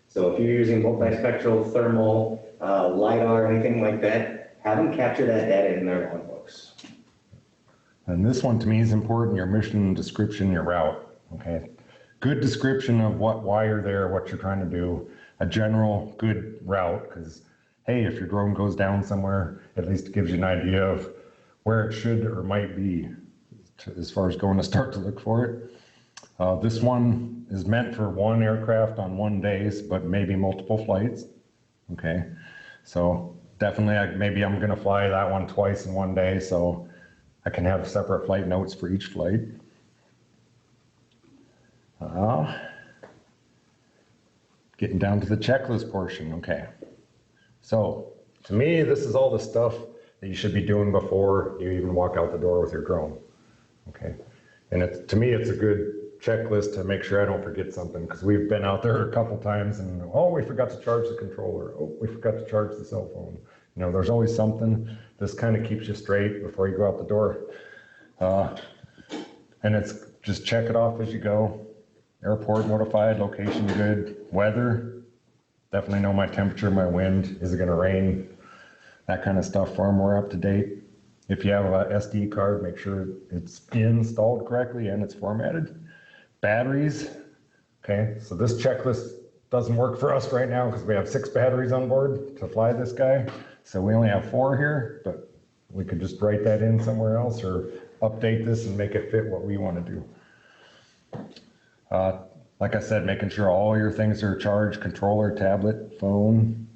So if you're using multispectral, thermal, LiDAR, anything like that, have them capture that data in their logbooks. And this one to me is important, your mission description, your route, okay? Good description of why you're there, what you're trying to do, a general good route, because hey, if your drone goes down somewhere, at least it gives you an idea of where it should or might be as far as going to start to look for it. This one is meant for one aircraft on one day, but maybe multiple flights, okay? So definitely, maybe I'm gonna fly that one twice in one day, so I can have separate flight notes for each flight. Getting down to the checklist portion, okay. So to me, this is all the stuff that you should be doing before you even walk out the door with your drone, okay? And to me, it's a good checklist to make sure I don't forget something because we've been out there a couple times and oh, we forgot to charge the controller. Oh, we forgot to charge the cell phone. You know, there's always something. This kind of keeps you straight before you go out the door. And it's just check it off as you go. Airport notified, location good, weather. Definitely know my temperature, my wind. Is it going to rain? That kind of stuff. Firmware up to date. If you have a SD card, make sure it's installed correctly and it's formatted. Batteries. Okay, so this checklist doesn't work for us right now because we have 6 batteries on board to fly this guy. So we only have 4 here, but we could just write that in somewhere else or update this and make it fit what we want to do. Like I said, making sure all your things are charged, controller, tablet, phone.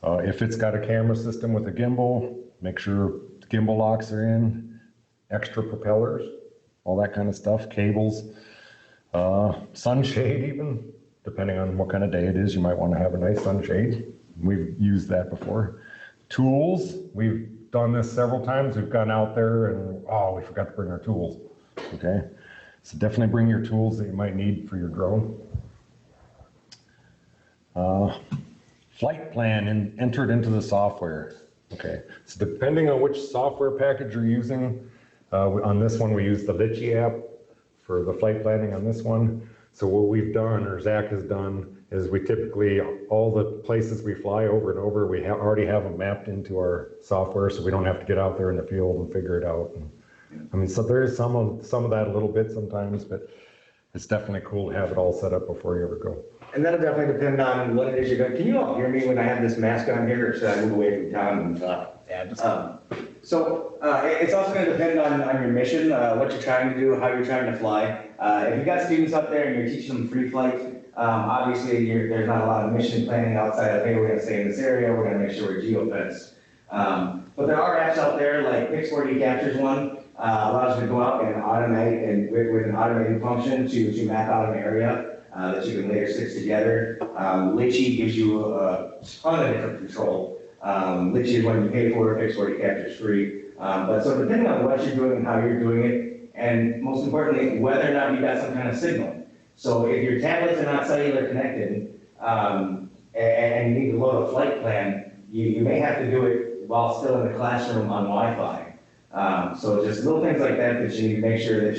If it's got a camera system with a gimbal, make sure the gimbal locks are in, extra propellers, all that kind of stuff, cables, sunshade even, depending on what kind of day it is, you might want to have a nice sunshade. We've used that before. Tools, we've done this several times. We've gone out there and, oh, we forgot to bring our tools, okay? So definitely bring your tools that you might need for your drone. Flight plan entered into the software, okay? So depending on which software package you're using, on this one we use the Litchi app for the flight planning on this one. So what we've done, or Zach has done, is we typically, all the places we fly over and over, we already have them mapped into our software so we don't have to get out there in the field and figure it out. I mean, so there is some of that a little bit sometimes, but it's definitely cool to have it all set up before you ever go. And that'll definitely depend on what it is you're doing. Can you all hear me when I have this mask on here, or should I move away from Tom? So it's also going to depend on your mission, what you're trying to do, how you're trying to fly. If you've got students up there and you're teaching them free flight, obviously there's not a lot of mission planning outside of, hey, we're going to stay in this area, we're going to make sure we're geofenced. But there are apps out there, like Pix4D Captures one, allows you to go out and automate, and with an automated function to map out an area. that you can later stitch together. Litchi gives you a ton of different control. Litchi is one you pay for, fixed word capture is free. But so depending on what you're doing and how you're doing it, and most importantly, whether or not you got some kind of signal. So if your tablets are not cellular connected, and you need to load a flight plan, you may have to do it while still in the classroom on Wi-Fi. So just little things like that that you need to make sure that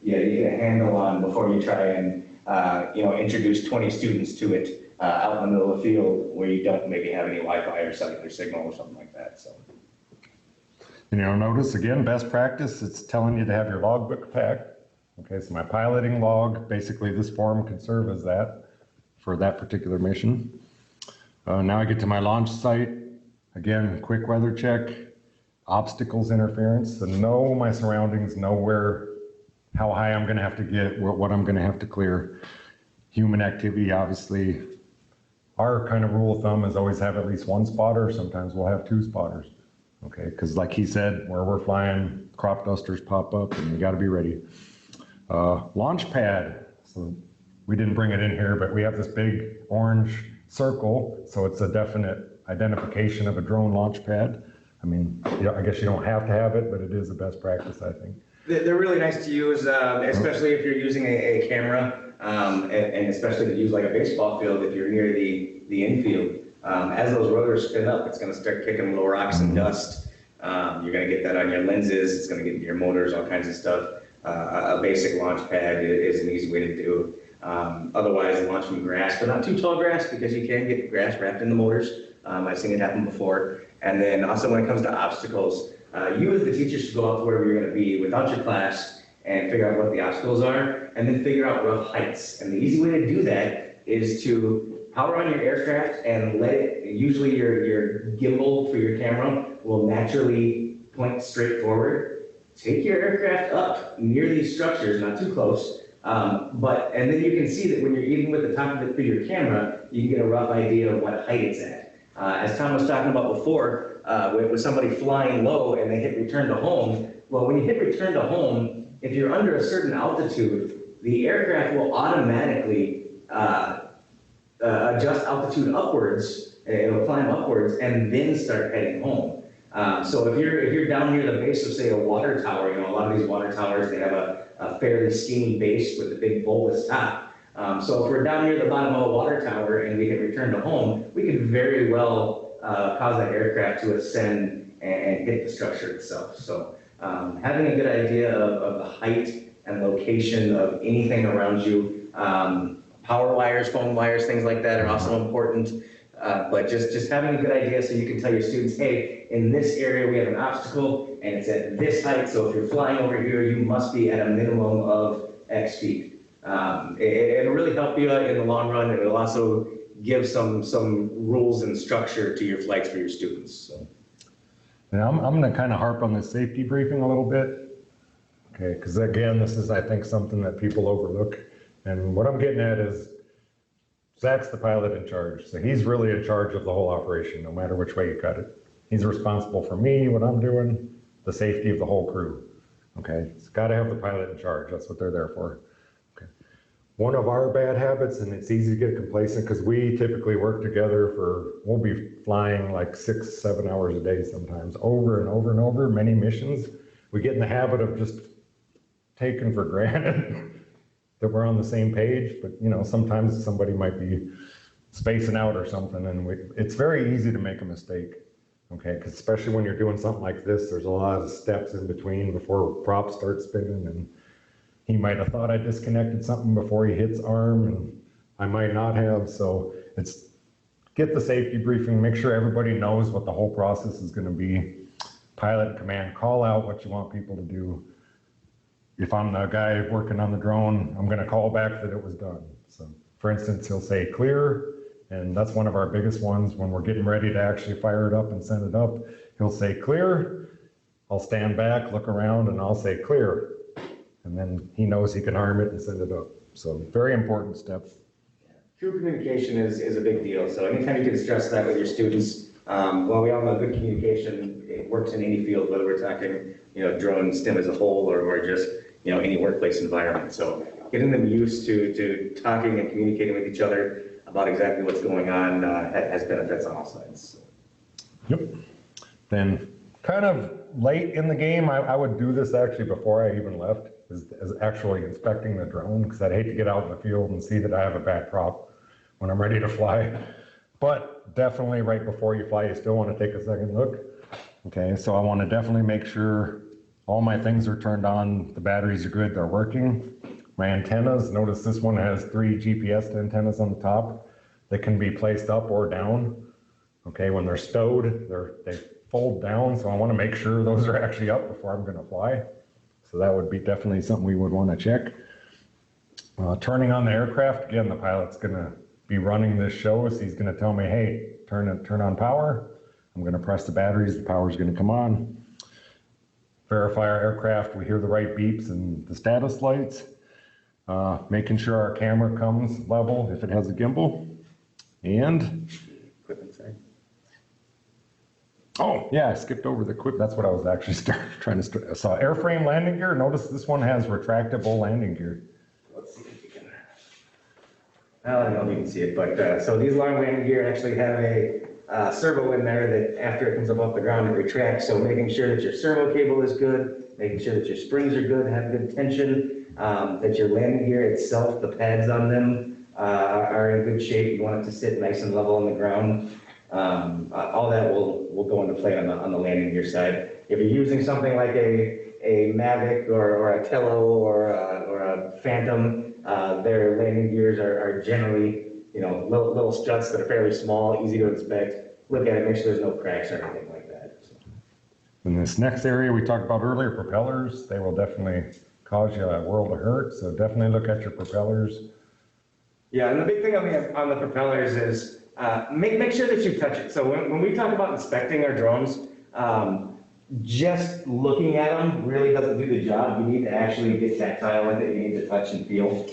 you get a handle on before you try and introduce 20 students to it out in the middle of the field where you don't maybe have any Wi-Fi or cellular signal or something like that. So. Notice again, best practice, it's telling you to have your logbook packed. Okay, so my piloting log, basically this form could serve as that for that particular mission. Now I get to my launch site. Again, quick weather check, obstacles, interference, and know my surroundings, know how high I'm gonna have to get, what I'm gonna have to clear. Human activity, obviously. Our kind of rule of thumb is always have at least one spotter, sometimes we'll have 2 spotters. Okay, because like he said, where we're flying, crop dusters pop up and you gotta be ready. Launch pad, so we didn't bring it in here, but we have this big orange circle, so it's a definite identification of a drone launch pad. I mean, I guess you don't have to have it, but it is the best practice, I think. They're really nice to use, especially if you're using a camera, and especially to use like a baseball field if you're near the infield. As those rotors spin up, it's going to start kicking little rocks and dust. You're going to get that on your lenses. It's going to get your motors, all kinds of stuff. A basic launch pad is an easy way to do. Otherwise, launch from grass, but not too tall grass because you can get grass wrapped in the motors. I've seen it happen before. And then also when it comes to obstacles, you as the teacher should go out to wherever you're going to be without your class and figure out what the obstacles are, and then figure out rough heights. And the easy way to do that is to power on your aircraft and let it, usually your gimbal for your camera will naturally point straight forward. Take your aircraft up near these structures, not too close, and then you can see that when you're even with the top of it through your camera, you can get a rough idea of what height it's at. As Tom was talking about before, with somebody flying low and they hit return to home, well, when you hit return to home, if you're under a certain altitude, the aircraft will automatically adjust altitude upwards, it'll climb upwards, and then start heading home. So if you're down near the base of, say, a water tower, a lot of these water towers, they have a fairly skinny base with a big bulbous top. So if we're down near the bottom of a water tower and we can return to home, we could very well cause that aircraft to ascend and hit the structure itself. So having a good idea of the height and location of anything around you, power wires, phone wires, things like that are also important. But just having a good idea so you can tell your students, hey, in this area we have an obstacle and it's at this height, so if you're flying over here, you must be at a minimum of X feet. It'll really help you in the long run. It'll also give some rules and structure to your flights for your students. So. And I'm going to kind of harp on this safety briefing a little bit, okay, because again, this is, I think, something that people overlook. And what I'm getting at is, Zach's the pilot in charge, so he's really in charge of the whole operation, no matter which way you cut it. He's responsible for me, what I'm doing, the safety of the whole crew, okay? It's got to have the pilot in charge, that's what they're there for. Okay. One of our bad habits, and it's easy to get complacent because we typically work together we'll be flying like 6-7 hours a day sometimes, over and over and over, many missions. We get in the habit of just taking for granted that we're on the same page, but sometimes somebody might be spacing out or something, and it's very easy to make a mistake, okay? Because especially when you're doing something like this, there's a lot of steps in between before props start spinning, and he might have thought I disconnected something before he hits arm, and I might not have. So it's get the safety briefing, make sure everybody knows what the whole process is going to be. Pilot and command, call out what you want people to do. If I'm the guy working on the drone, I'm going to call back that it was done. So for instance, he'll say clear, and that's one of our biggest ones. When we're getting ready to actually fire it up and send it up, he'll say clear. I'll stand back, look around, and I'll say clear. And then he knows he can arm it and send it up. So very important steps. True communication is a big deal. So anytime you can stress that with your students, well, we all know good communication, it works in any field, whether we're talking, drone STEM as a whole or just, any workplace environment. So getting them used to talking and communicating with each other about exactly what's going on has benefits on all sides. Yep. Then kind of late in the game, I would do this actually before I even left, is actually inspecting the drone, because I'd hate to get out in the field and see that I have a bad prop when I'm ready to fly. But definitely right before you fly, you still want to take a second look. Okay, so I want to definitely make sure all my things are turned on, the batteries are good, they're working. My antennas, notice this one has 3 GPS antennas on the top. They can be placed up or down. Okay, when they're stowed, they fold down, so I want to make sure those are actually up before I'm going to fly. So that would be definitely something we would want to check. Turning on the aircraft, again, the pilot's going to be running this show, so he's going to tell me, hey, turn on power. I'm going to press the batteries, the power's going to come on. Verify our aircraft, we hear the right beeps and the status lights. Making sure our camera comes level if it has a gimbal. And, oh yeah, I skipped over the quick, that's what I was actually trying to, so airframe landing gear, notice this one has retractable landing gear. Let's see if we can, I don't know if you can see it, but so these long landing gear actually have a servo in there that after it comes up off the ground, it retracts. So making sure that your servo cable is good, making sure that your springs are good, have good tension, that your landing gear itself, the pads on them are in good shape. You want it to sit nice and level on the ground. All that will go into play on the landing gear side. If you're using something like a Mavic or a Tello or a Phantom, their landing gears are generally, you know, little struts that are fairly small, easy to inspect. Look at it, make sure there's no cracks or anything like that. So. In this next area we talked about earlier, propellers, they will definitely cause you a world of hurt, so definitely look at your propellers. Yeah, and the big thing on the propellers is make sure that you touch it. So when we talk about inspecting our drones, just looking at them really doesn't do the job. You need to actually get tactile with it. You need to touch and feel,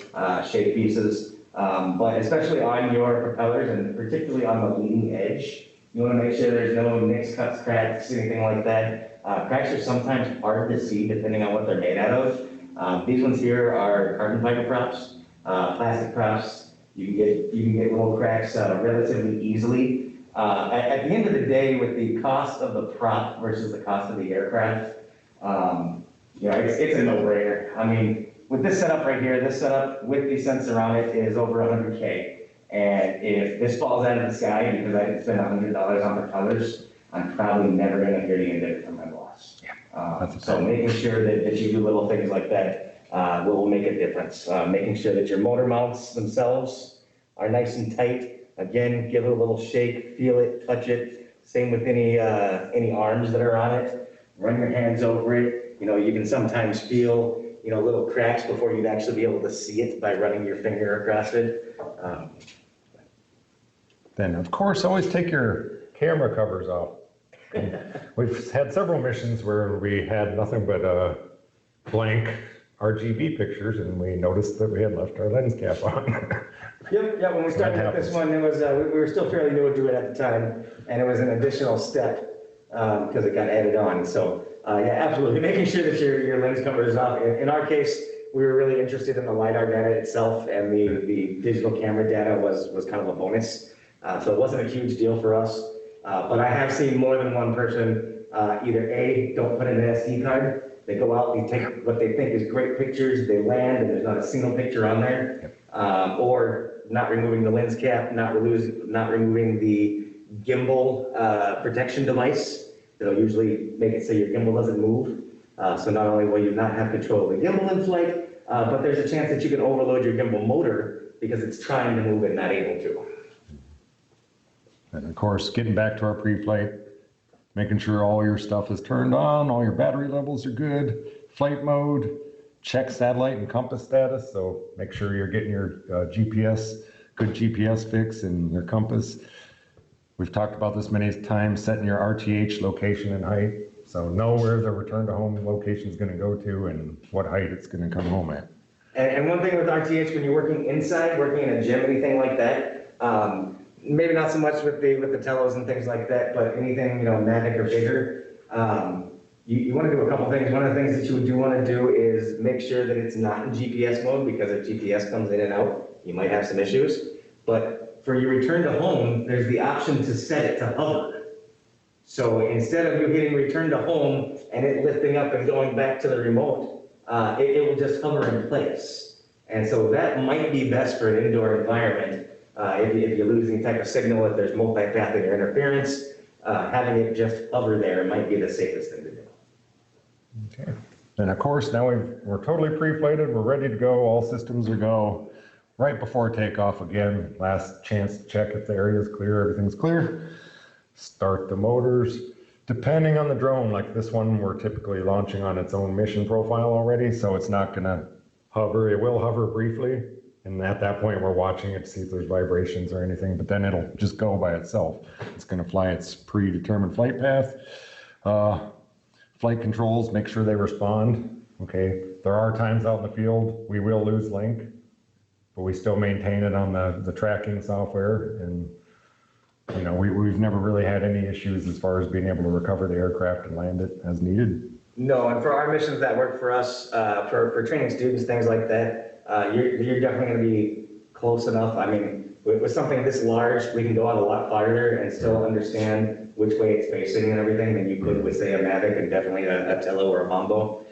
shake pieces. But especially on your propellers and particularly on the leading edge, you want to make sure there's no nicks, cuts, cracks, anything like that. Cracks are sometimes hard to see depending on what they're made out of. These ones here are carbon fiber props, plastic props. You can get little cracks relatively easily. At the end of the day, with the cost of the prop versus the cost of the aircraft, you know, it's a no-brainer. I mean, with this setup right here, this setup with the sensor on it is over 100K. And if this falls out of the sky because I didn't spend $100 on propellers, I'm probably never going to hear the end of it from my boss. Yeah, so making sure that you do little things like that will make a difference. Making sure that your motor mounts themselves are nice and tight. Again, give it a little shake, feel it, touch it. Same with any arms that are on it. Run your hands over it. You know, you can sometimes feel, you know, little cracks before you'd actually be able to see it by running your finger across it. Then, of course, always take your camera covers off. We've had several missions where we had nothing but blank RGB pictures, and we noticed that we had left our lens cap on. Yep, when we started with this one, it was we were still fairly new to it at the time, and it was an additional step because it got added on. So, yeah, absolutely, making sure that your lens cover is off. In our case, we were really interested in the LiDAR data itself, and the digital camera data was kind of a bonus. So it wasn't a huge deal for us. But I have seen more than one person either A, don't put in an SD card, they go out, they take what they think is great pictures, they land, and there's not a single picture on there, or not removing the lens cap, not removing the gimbal protection device. It'll usually make it so your gimbal doesn't move. So not only will you not have control of the gimbal in flight, but there's a chance that you can overload your gimbal motor because it's trying to move and not able to. And of course, getting back to our pre-flight, making sure all your stuff is turned on, all your battery levels are good, flight mode, check satellite and compass status, so make sure you're getting your GPS, good GPS fix and your compass. We've talked about this many times, setting your RTH location and height, so know where the return to home location is going to go to and what height it's going to come home at. And one thing with RTH, when you're working inside, working in a gym, anything like that, maybe not so much with the telos and things like that, but anything, you know, Mavic or bigger, you want to do a couple things. One of the things that you do want to do is make sure that it's not in GPS mode, because if GPS comes in and out, you might have some issues. But for your return to home, there's the option to set it to hover. So instead of you hitting return to home and it lifting up and going back to the remote, it will just hover in place. And so that might be best for an indoor environment. If you lose any type of signal, if there's multipathing or interference, having it just hover there might be the safest thing to do. Okay. And of course, now we're totally pre-flighted, we're ready to go, all systems are go. Right before takeoff again, last chance to check if the area is clear, everything's clear. Start the motors. Depending on the drone, like this one, we're typically launching on its own mission profile already, so it's not gonna hover. It will hover briefly, and at that point, we're watching it to see if there's vibrations or anything, but then it'll just go by itself. It's gonna fly its predetermined flight path. Flight controls, make sure they respond, okay? There are times out in the field, we will lose link, but we still maintain it on the tracking software, and you know, we've never really had any issues as far as being able to recover the aircraft and land it as needed. No, and for our missions that work for us, for training students, things like that, you're definitely going to be close enough. I mean, with something this large, we can go out a lot farther and still understand which way it's facing and everything than you could with, say, a Mavic and definitely a Tello or a Mambo.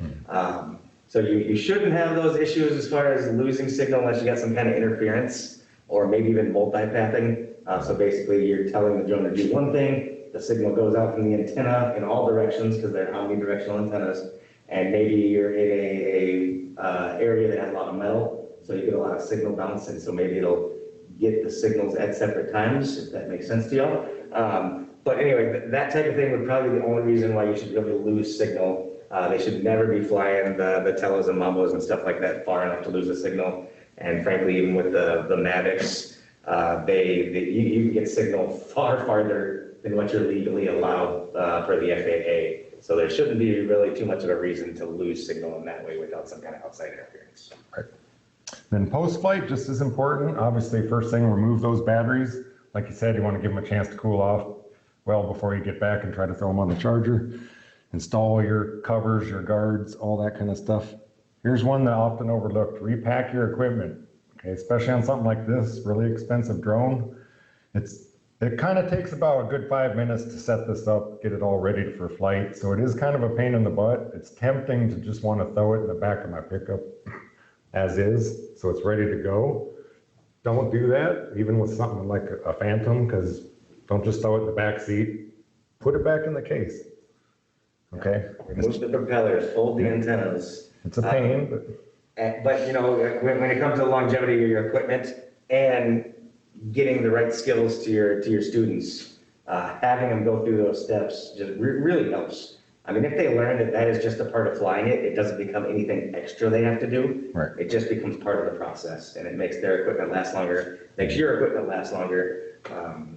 So you shouldn't have those issues as far as losing signal unless you got some kind of interference or maybe even multipathing. So basically, you're telling the drone to do one thing, the signal goes out from the antenna in all directions because they're omnidirectional antennas, and maybe you're in a area that has a lot of metal, so you get a lot of signal bouncing. So maybe it'll get the signals at separate times, if that makes sense to y'all. But anyway, that type of thing would probably be the only reason why you should be able to lose signal. They should never be flying the Tellos and Mambos and stuff like that far enough to lose a signal. And frankly, even with the Mavics, you can get signal far farther than what you're legally allowed per the FAA. So there shouldn't be really too much of a reason to lose signal in that way without some kind of outside interference. Right. Then post-flight, just as important, obviously first thing, remove those batteries. Like you said, you want to give them a chance to cool off well before you get back and try to throw them on the charger. Install your covers, your guards, all that kind of stuff. Here's one that often overlooked: repack your equipment. Okay, especially on something like this, really expensive drone. It kind of takes about a good 5 minutes to set this up, get it all ready for flight. So it is kind of a pain in the butt. It's tempting to just want to throw it in the back of my pickup as is, so it's ready to go. Don't do that, even with something like a Phantom, because don't just throw it in the back seat. Put it back in the case. Okay? Remove the propellers, fold the antennas. It's a pain, but you know, when it comes to longevity of your equipment and getting the right skills to your students, having them go through those steps just really helps. I mean, if they learn that that is just a part of flying it, it doesn't become anything extra they have to do. Right. It just becomes part of the process, and it makes their equipment last longer, makes your equipment last longer,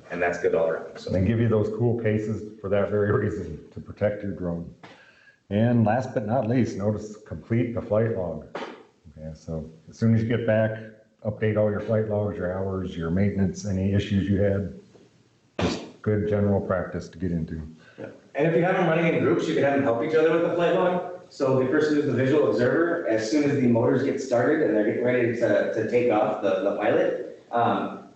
and that's good all around. So they give you those cool cases for that very reason, to protect your drone. And last but not least, notice complete the flight log. Okay, so as soon as you get back, update all your flight logs, your hours, your maintenance, any issues you had. Just good general practice to get into. yeah. And if you have them running in groups, you can have them help each other with the flight log. So the person who's the visual observer, as soon as the motors get started and they're getting ready to take off, the pilot,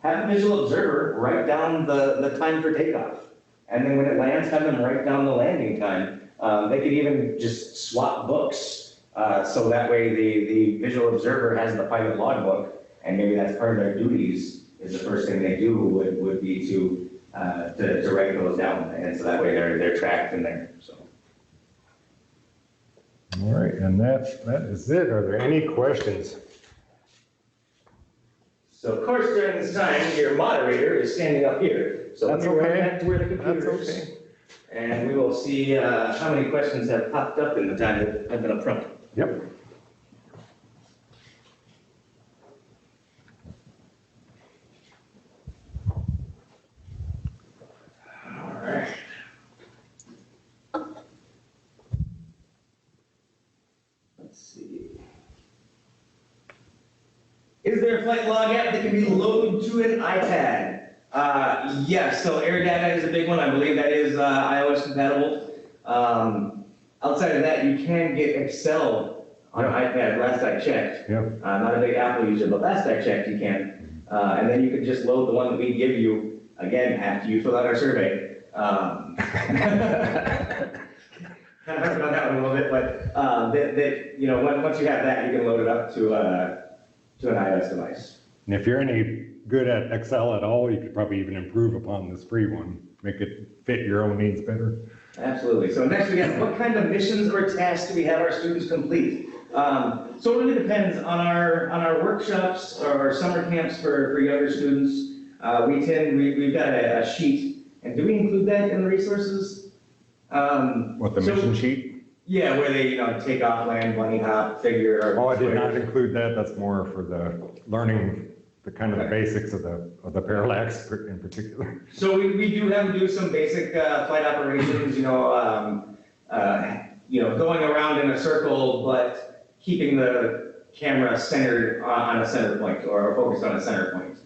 have the visual observer write down the time for takeoff. And then when it lands, have them write down the landing time. They could even just swap books. So that way the visual observer has the pilot logbook, and maybe that's part of their duties, is the first thing they do would be to write those down. And so that way they're tracked in there, so. All right, and that is it. Are there any questions? So of course, during this time, your moderator is standing up here. So That's let me run okay. back to where the computer is. That's okay. And we will see how many questions have popped up in the time that I've been up front. Yep. All right. Let's see. Is there a flight log app that can be loaded to an iPad? Yes, so AirData is a big one. I believe that is iOS compatible. Outside of that, you can get Excel on an iPad, last I checked. Yep. Not a big Apple user, but last I checked, you can. And then you can just load the one that we give you, again, after you fill out our survey. Kind of harping on that one a little bit, but once you have that, you can load it up to an iOS device. And if you're any good at Excel at all, you could probably even improve upon this free one, make it fit your own needs better. Absolutely. So next we have, what kind of missions or tasks do we have our students complete? So it really depends on our workshops or summer camps for younger students. We've got a sheet, and do we include that in the resources? What, the mission sheet? Yeah, where they take off, land, bunny hop, figure. Oh, I did not include that. That's more for the learning the kind of the basics of the parallax in particular. So we do have to do some basic flight operations, going around in a circle, but keeping the camera centered on a center point or focused on a center point.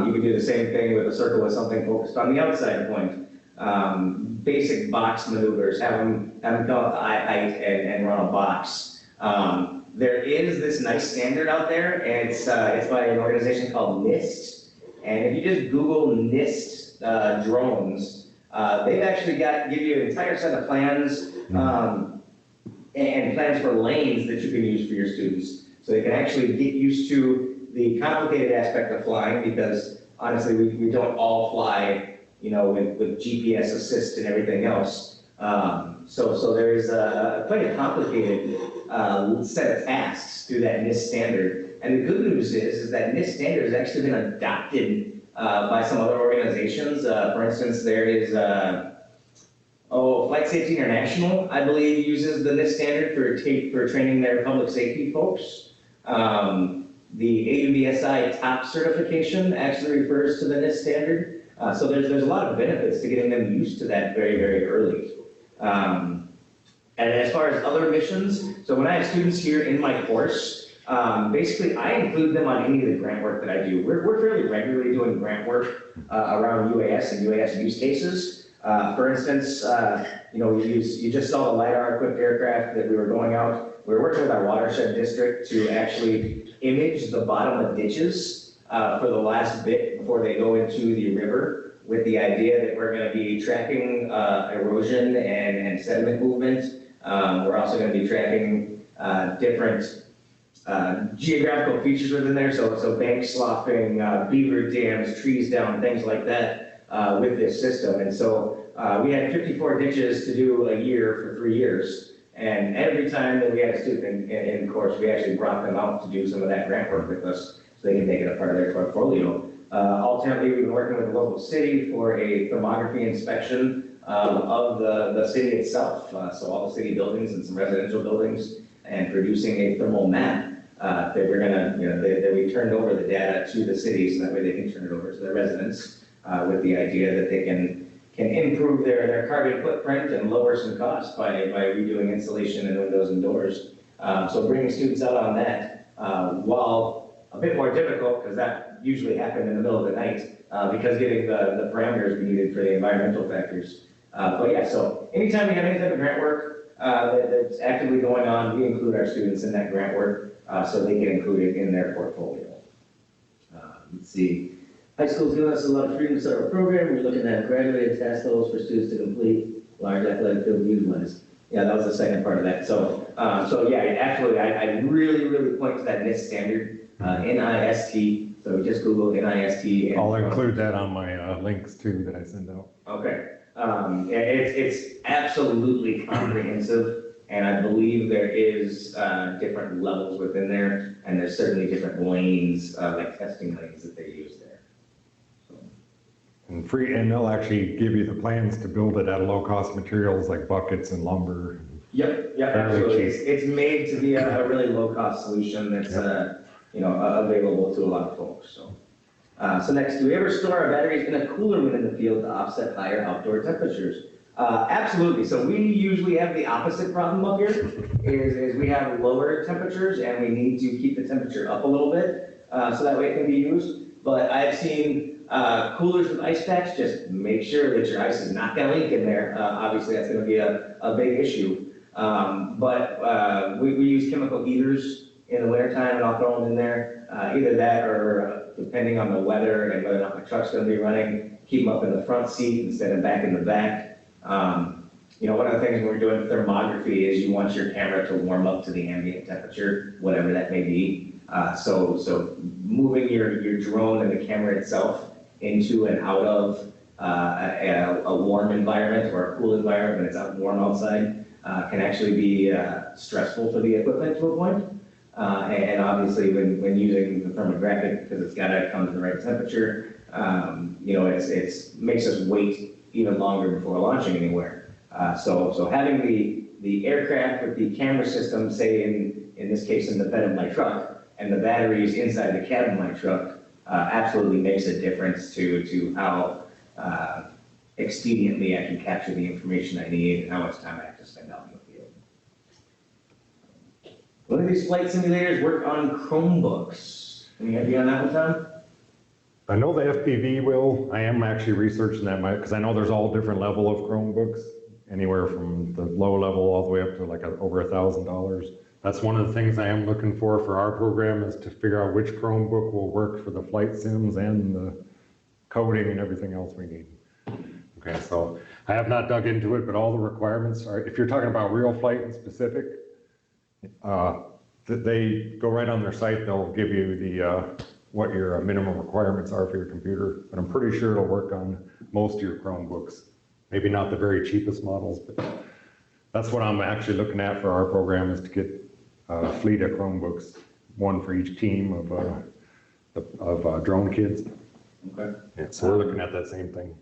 You can do the same thing with a circle with something focused on the outside point. Basic box maneuvers, have them come up to eye height and run a box. There is this nice standard out there, and it's by an organization called NIST. And if you just Google NIST drones, they've actually give you an entire set of plans and plans for lanes that you can use for your students. So they can actually get used to the complicated aspect of flying, because honestly, we don't all fly, with GPS assist and everything else. So there is quite a complicated set of tasks through that NIST standard. And the good news is that NIST standard has actually been adopted by some other organizations. For instance, there is Flight Safety International, I believe, uses the NIST standard for training their public safety folks. The AUVSI top certification actually refers to the NIST standard. So there's a lot of benefits to getting them used to that very, very early. And as far as other missions, so when I have students here in my course, basically I include them on any of the grant work that I do. We're fairly regularly doing grant work around UAS and UAS use cases. For instance, you just saw the LiDAR-equipped aircraft that we were going out. We were working with our watershed district to actually image the bottom of ditches for the last bit before they go into the river, with the idea that we're going to be tracking erosion and sediment movement. We're also going to be tracking different geographical features within there, so bank sloughing, beaver dams, trees down, things like that with this system. And so we had 54 ditches to do a year for 3 years. And every time that we had a student in course, we actually brought them out to do some of that grant work with us so they can make it a part of their portfolio. Alternately, we've been working with the local city for a thermography inspection of the city itself. So all the city buildings and some residential buildings, and producing a thermal map that we're gonna, that we turned over the data to the city so that way they can turn it over to their residents with the idea that they can improve their carbon footprint and lower some costs by redoing insulation and windows and doors. So bringing students out on that, while a bit more difficult, because that usually happened in the middle of the night, because getting the parameters we needed for the environmental factors. But yeah, so anytime we have any type of grant work that's actively going on, we include our students in that grant work so they get included in their portfolio. Let's see. High school's given us a lot of freedom to start our program. We're looking at graduated task levels for students to complete, large athletic field utilized. Yeah, that was the second part of that. So yeah, absolutely. I really, really point to that NIST standard, NIST. So just Google NIST. I'll include that on my links too that I send out. Okay. It's absolutely comprehensive, and I believe there is different levels within there, and there's certainly different lanes, like testing lanes that they use there. And they'll actually give you the plans to build it out of low-cost materials like buckets and lumber. Yep, absolutely. It's made to be a really low-cost solution that's available to a lot of folks. So next, do we ever store our batteries in a cooler within the field to offset higher outdoor temperatures? Absolutely. So we usually have the opposite problem up here, is we have lower temperatures and we need to keep the temperature up a little bit so that way it can be used. But I've seen coolers with ice packs. Just make sure that your ice is not going to leak in there. Obviously, that's going to be a big issue. We use chemical heaters in the wintertime, and I'll throw them in there. Either that or depending on the weather and whether or not my truck's gonna be running, keep them up in the front seat instead of back in the back. You know, one of the things when we're doing thermography is you want your camera to warm up to the ambient temperature, whatever that may be. So moving your drone and the camera itself into and out of a warm environment or a cool environment when it's out warm outside can actually be stressful for the equipment to a point. And obviously when using the thermographic, because it's gotta come to the right temperature, you know, it's makes us wait even longer before launching anywhere. So having the aircraft with the camera system, say in this case in the bed of my truck, and the batteries inside the cab of my truck, absolutely makes a difference to how expediently I can capture the information I need and how much time I have to spend out in the field. One of these flight simulators work on Chromebooks. Any idea on that one, Tom? I know the FPV will. I am actually researching that because I know there's all different level of Chromebooks, anywhere from the low level all the way up to like over $1,000. That's one of the things I am looking for our program, is to figure out which Chromebook will work for the flight sims and the coding and everything else we need. Okay, so I have not dug into it, but all the requirements are, if you're talking about real flight in specific, they go right on their site, they'll give you the what your minimum requirements are for your computer, but I'm pretty sure it'll work on most of your Chromebooks. Maybe not the very cheapest models, but that's what I'm actually looking at for our program, is to get a fleet of Chromebooks, one for each team of drone kids. Okay. Yeah, so we're looking at that same thing.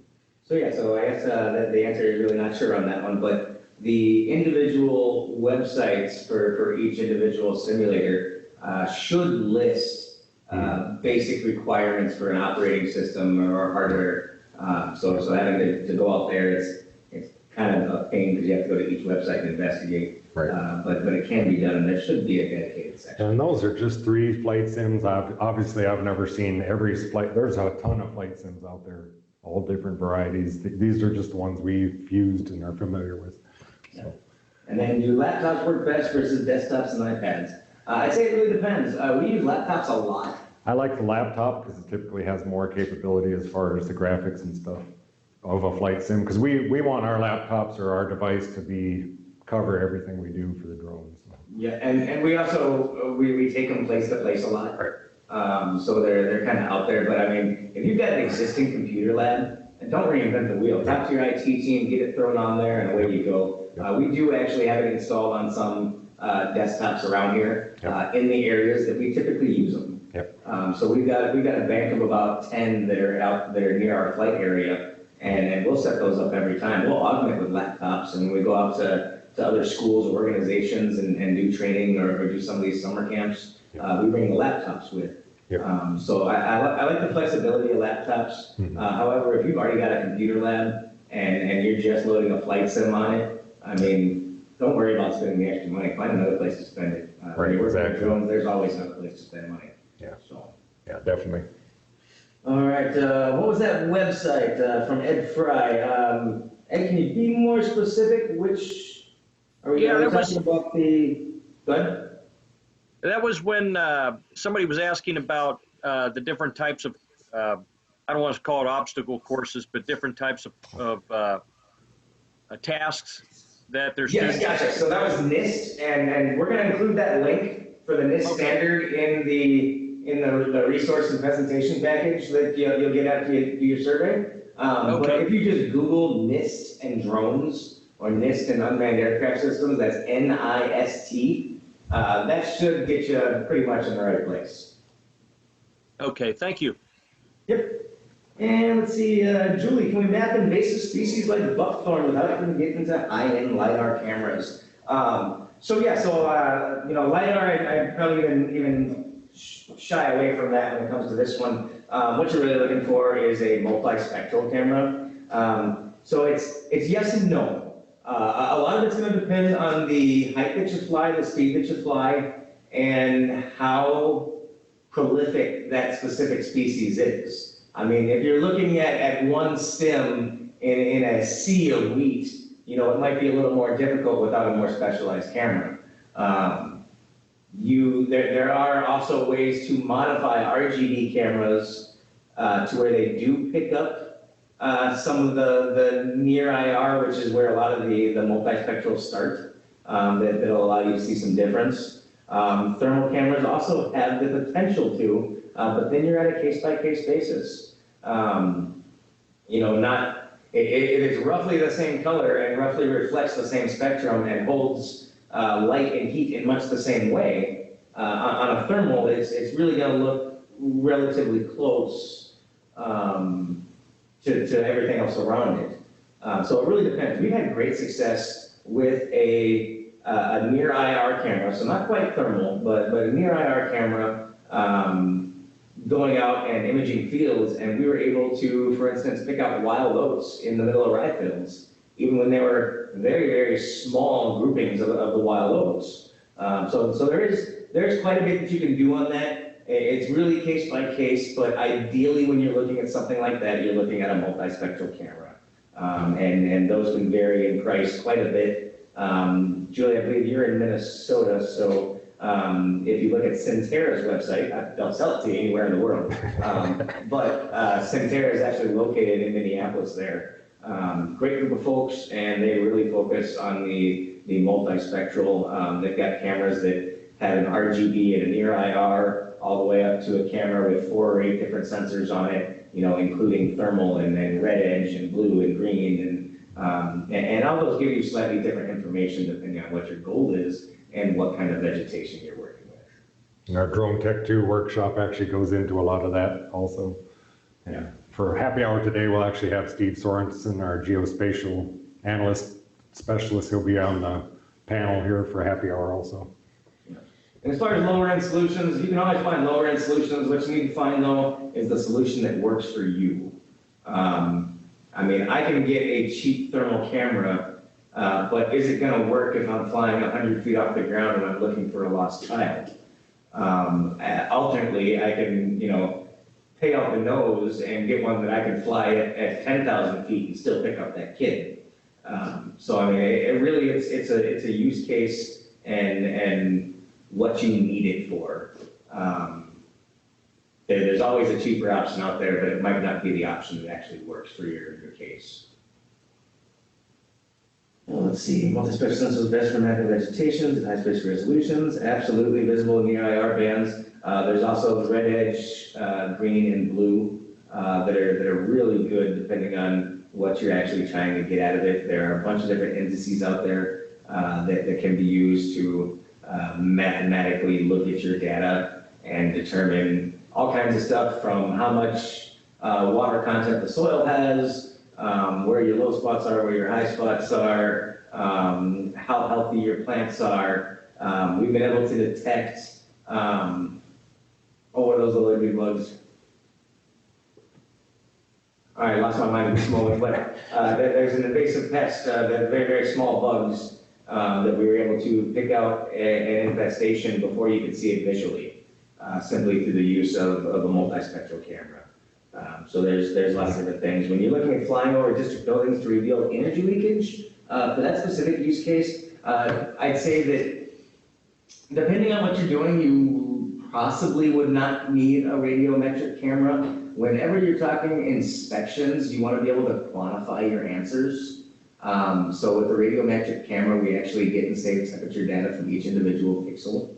So yeah, so I guess that the answer is really not sure on that one, but the individual websites for each individual simulator should list basic requirements for an operating system or hardware. So having to go out there, it's kind of a pain because you have to go to each website and investigate. Right. But it can be done, and there should be a dedicated section. And those are just 3 flight sims. Obviously, I've never seen every flight. There's a ton of flight sims out there, all different varieties. These are just the ones we've used and are familiar with. So. Yeah. And then do laptops work best versus desktops and iPads? I'd say it really depends. We use laptops a lot. I like the laptop because it typically has more capability as far as the graphics and stuff of a flight sim, because we want our laptops or our device to cover everything we do for the drones. So. Yeah, and we also, we take them place to place a lot. Right. So they're kind of out there, but I mean, if you've got an existing computer lab, and don't reinvent the wheel. Talk to your IT team, get it thrown on there, and away you go. We do actually have it installed on some desktops around here in the areas that we typically use them. Yep. So we've got a bank of about 10 that are near our flight area, and we'll set those up every time. We'll augment with laptops, and when we go out to other schools or organizations and do training or do some of these summer camps, we bring the laptops with. Yep. So I like the flexibility of laptops. Mm-hmm. However, if you've already got a computer lab and you're just loading a flight sim on it, I mean, don't worry about spending the extra money. Find another place to spend it. When you're working with drones, there's always another place to spend money. Yeah. So. Yeah, definitely. All right. What was that website from Ed Fry? Ed, can you be more specific? Which are we talking about? The go ahead. That was when somebody was asking about the different types of, I don't want to call it obstacle courses, but different types of tasks that there's. Yes, gotcha. So that was NIST, and we're going to include that link for the NIST standard in the resource and presentation package that you'll get after you do your survey. But if you just Google NIST and drones or NIST and unmanned aircraft systems, that's NIST. That should get you pretty much in the right place. Okay, thank you. Yep. And let's see, Julie, can we map invasive species like buckthorn without even getting into high-end LiDAR cameras? LiDAR, I probably even shy away from that when it comes to this one. What you're really looking for is a multispectral camera. So it's yes and no. A lot of it's going to depend on the height that you fly, the speed that you fly, and how prolific that specific species is. I mean, if you're looking at one stem in a sea of wheat, it might be a little more difficult without a more specialized camera. There are also ways to modify RGB cameras to where they do pick up some of the near IR, which is where a lot of the multispectral start, that'll allow you to see some difference. Thermal cameras also have the potential to, but then you're at a case-by-case basis. If it's roughly the same color and roughly reflects the same spectrum and holds light and heat in much the same way, on a thermal, it's really going to look relatively close to everything else around it. So it really depends. We've had great success with a near IR camera, so not quite thermal, but a near IR camera going out and imaging fields, and we were able to, for instance, pick out wild oats in the middle of rye fields, even when they were very, very small groupings of the wild oats. So there's quite a bit that you can do on that. It's really case by case, but ideally when you're looking at something like that, you're looking at a multispectral camera. And those can vary in price quite a bit. Julie, I believe you're in Minnesota, so if you look at Centera's website, they'll sell it to you anywhere in the world. But Centera is actually located in Minneapolis there. Great group of folks, and they really focus on the multispectral. They've got cameras that have an RGB and a near IR, all the way up to a camera with 4 or 8 different sensors on it, including thermal and then red edge and blue and green. And all those give you slightly different information depending on what your goal is and what kind of vegetation you're working with. And our DRONETECH 2 workshop actually goes into a lot of that also. Yeah. For happy hour today, we'll actually have Steve Sorensen, our geospatial analyst specialist. He'll be on the panel here for happy hour also. And as far as lower end solutions, you can always find lower end solutions. What you need to find though is the solution that works for you. I can get a cheap thermal camera, but is it going to work if I'm flying 100 feet off the ground and I'm looking for a lost child? Alternately, I can, pay out the nose and get one that I can fly at 10,000 feet and still pick up that kid. It really, it's a use case and what you need it for. There's always a cheaper option out there, but it might not be the option that actually works for your case. Well, let's see, multi-spectral sensors best for mapping vegetations and high space resolutions, absolutely visible in near IR bands. There's also the red edge, green and blue that are really good depending on what you're actually trying to get out of it. There are a bunch of different indices out there that can be used to mathematically look at your data and determine all kinds of stuff from how much water content the soil has, where your low spots are, where your high spots are, how healthy your plants are. We've been able to detect, what are those little big bugs? All right, lost my mind at this moment, but there's an invasive pest, they're very, very small bugs that we were able to pick out an infestation before you could see it visually, simply through the use of a multispectral camera. So there's lots of different things. When you're looking at flying over district buildings to reveal energy leakage, for that specific use case, I'd say that depending on what you're doing, you possibly would not need a radiometric camera. Whenever you're talking inspections, you want to be able to quantify your answers. So with the radiometric camera, we actually get and save temperature data from each individual pixel.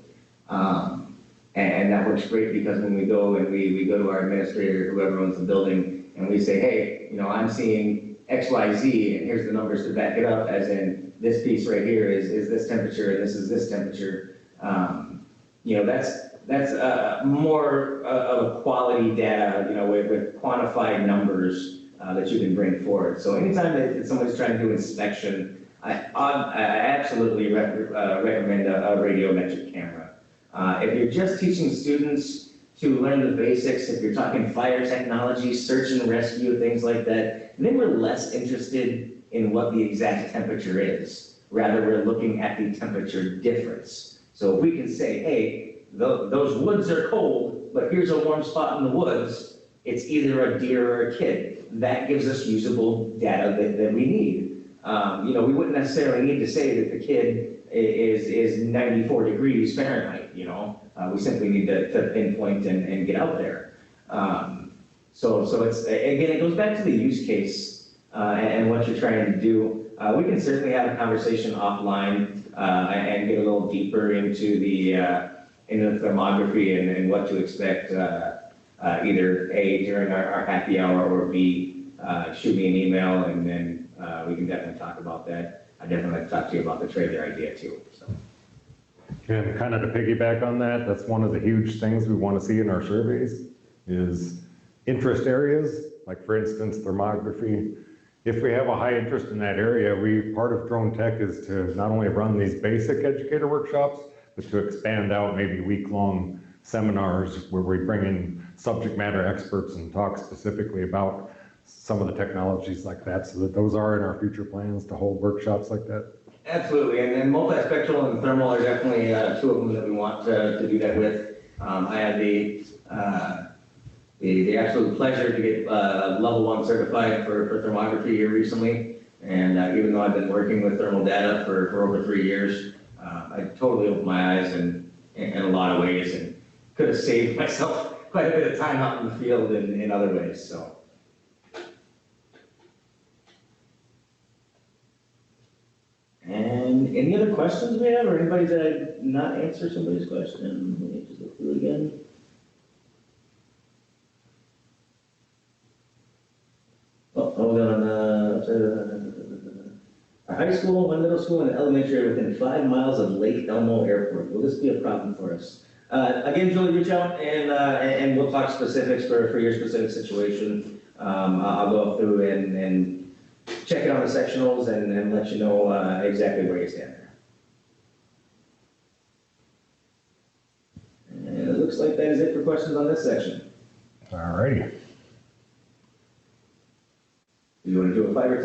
And that works great because when we go and we go to our administrator, whoever owns the building, and we say, hey, I'm seeing X, Y, Z, and here's the numbers to back it up, as in this piece right here is this temperature, and this is this temperature. That's more of a quality data, with quantified numbers that you can bring forward. So anytime that somebody's trying to do inspection, I absolutely recommend a radiometric camera. If you're just teaching students to learn the basics, if you're talking fire technology, search and rescue, things like that, then we're less interested in what the exact temperature is. Rather, we're looking at the temperature difference. So if we can say, hey, those woods are cold, but here's a warm spot in the woods, it's either a deer or a kid. That gives us usable data that we need. we wouldn't necessarily need to say that the kid is 94 degrees Fahrenheit, we simply need to pinpoint and get out there. So it's, again, it goes back to the use case and what you're trying to do. We can certainly have a conversation offline and get a little deeper into the thermography and what to expect, either A, during our happy hour, or B, shoot me an email, and then we can definitely talk about that. I definitely like to talk to you about the trailer idea too. So. And kind of to piggyback on that, that's one of the huge things we want to see in our surveys is interest areas, like for instance, thermography. If we have a high interest in that area, part of Drone Tech is to not only run these basic educator workshops, but to expand out maybe week-long seminars where we bring in subject matter experts and talk specifically about some of the technologies like that, so that those are in our future plans to hold workshops like that. Absolutely, and then multispectral and thermal are definitely two of them that we want to do that with. I had the absolute pleasure to get level 1 certified for thermography here recently, and even though I've been working with thermal data for over 3 years, I totally opened my eyes in a lot of ways, and could have saved myself quite a bit of time out in the field in other ways. So. And any other questions we have, or anybody that I not answer somebody's question? Let me just look through again. Oh, hold on. A high school, one middle school, and an elementary are within 5 miles of Lake Elmo Airport. Will this be a problem for us? Again, Julie, reach out and we'll talk specifics for your specific situation. I'll go through and check it on the sectionals and let you know exactly where you stand there. And it looks like that is it for questions on this section. All righty. You want to do a 5 or 10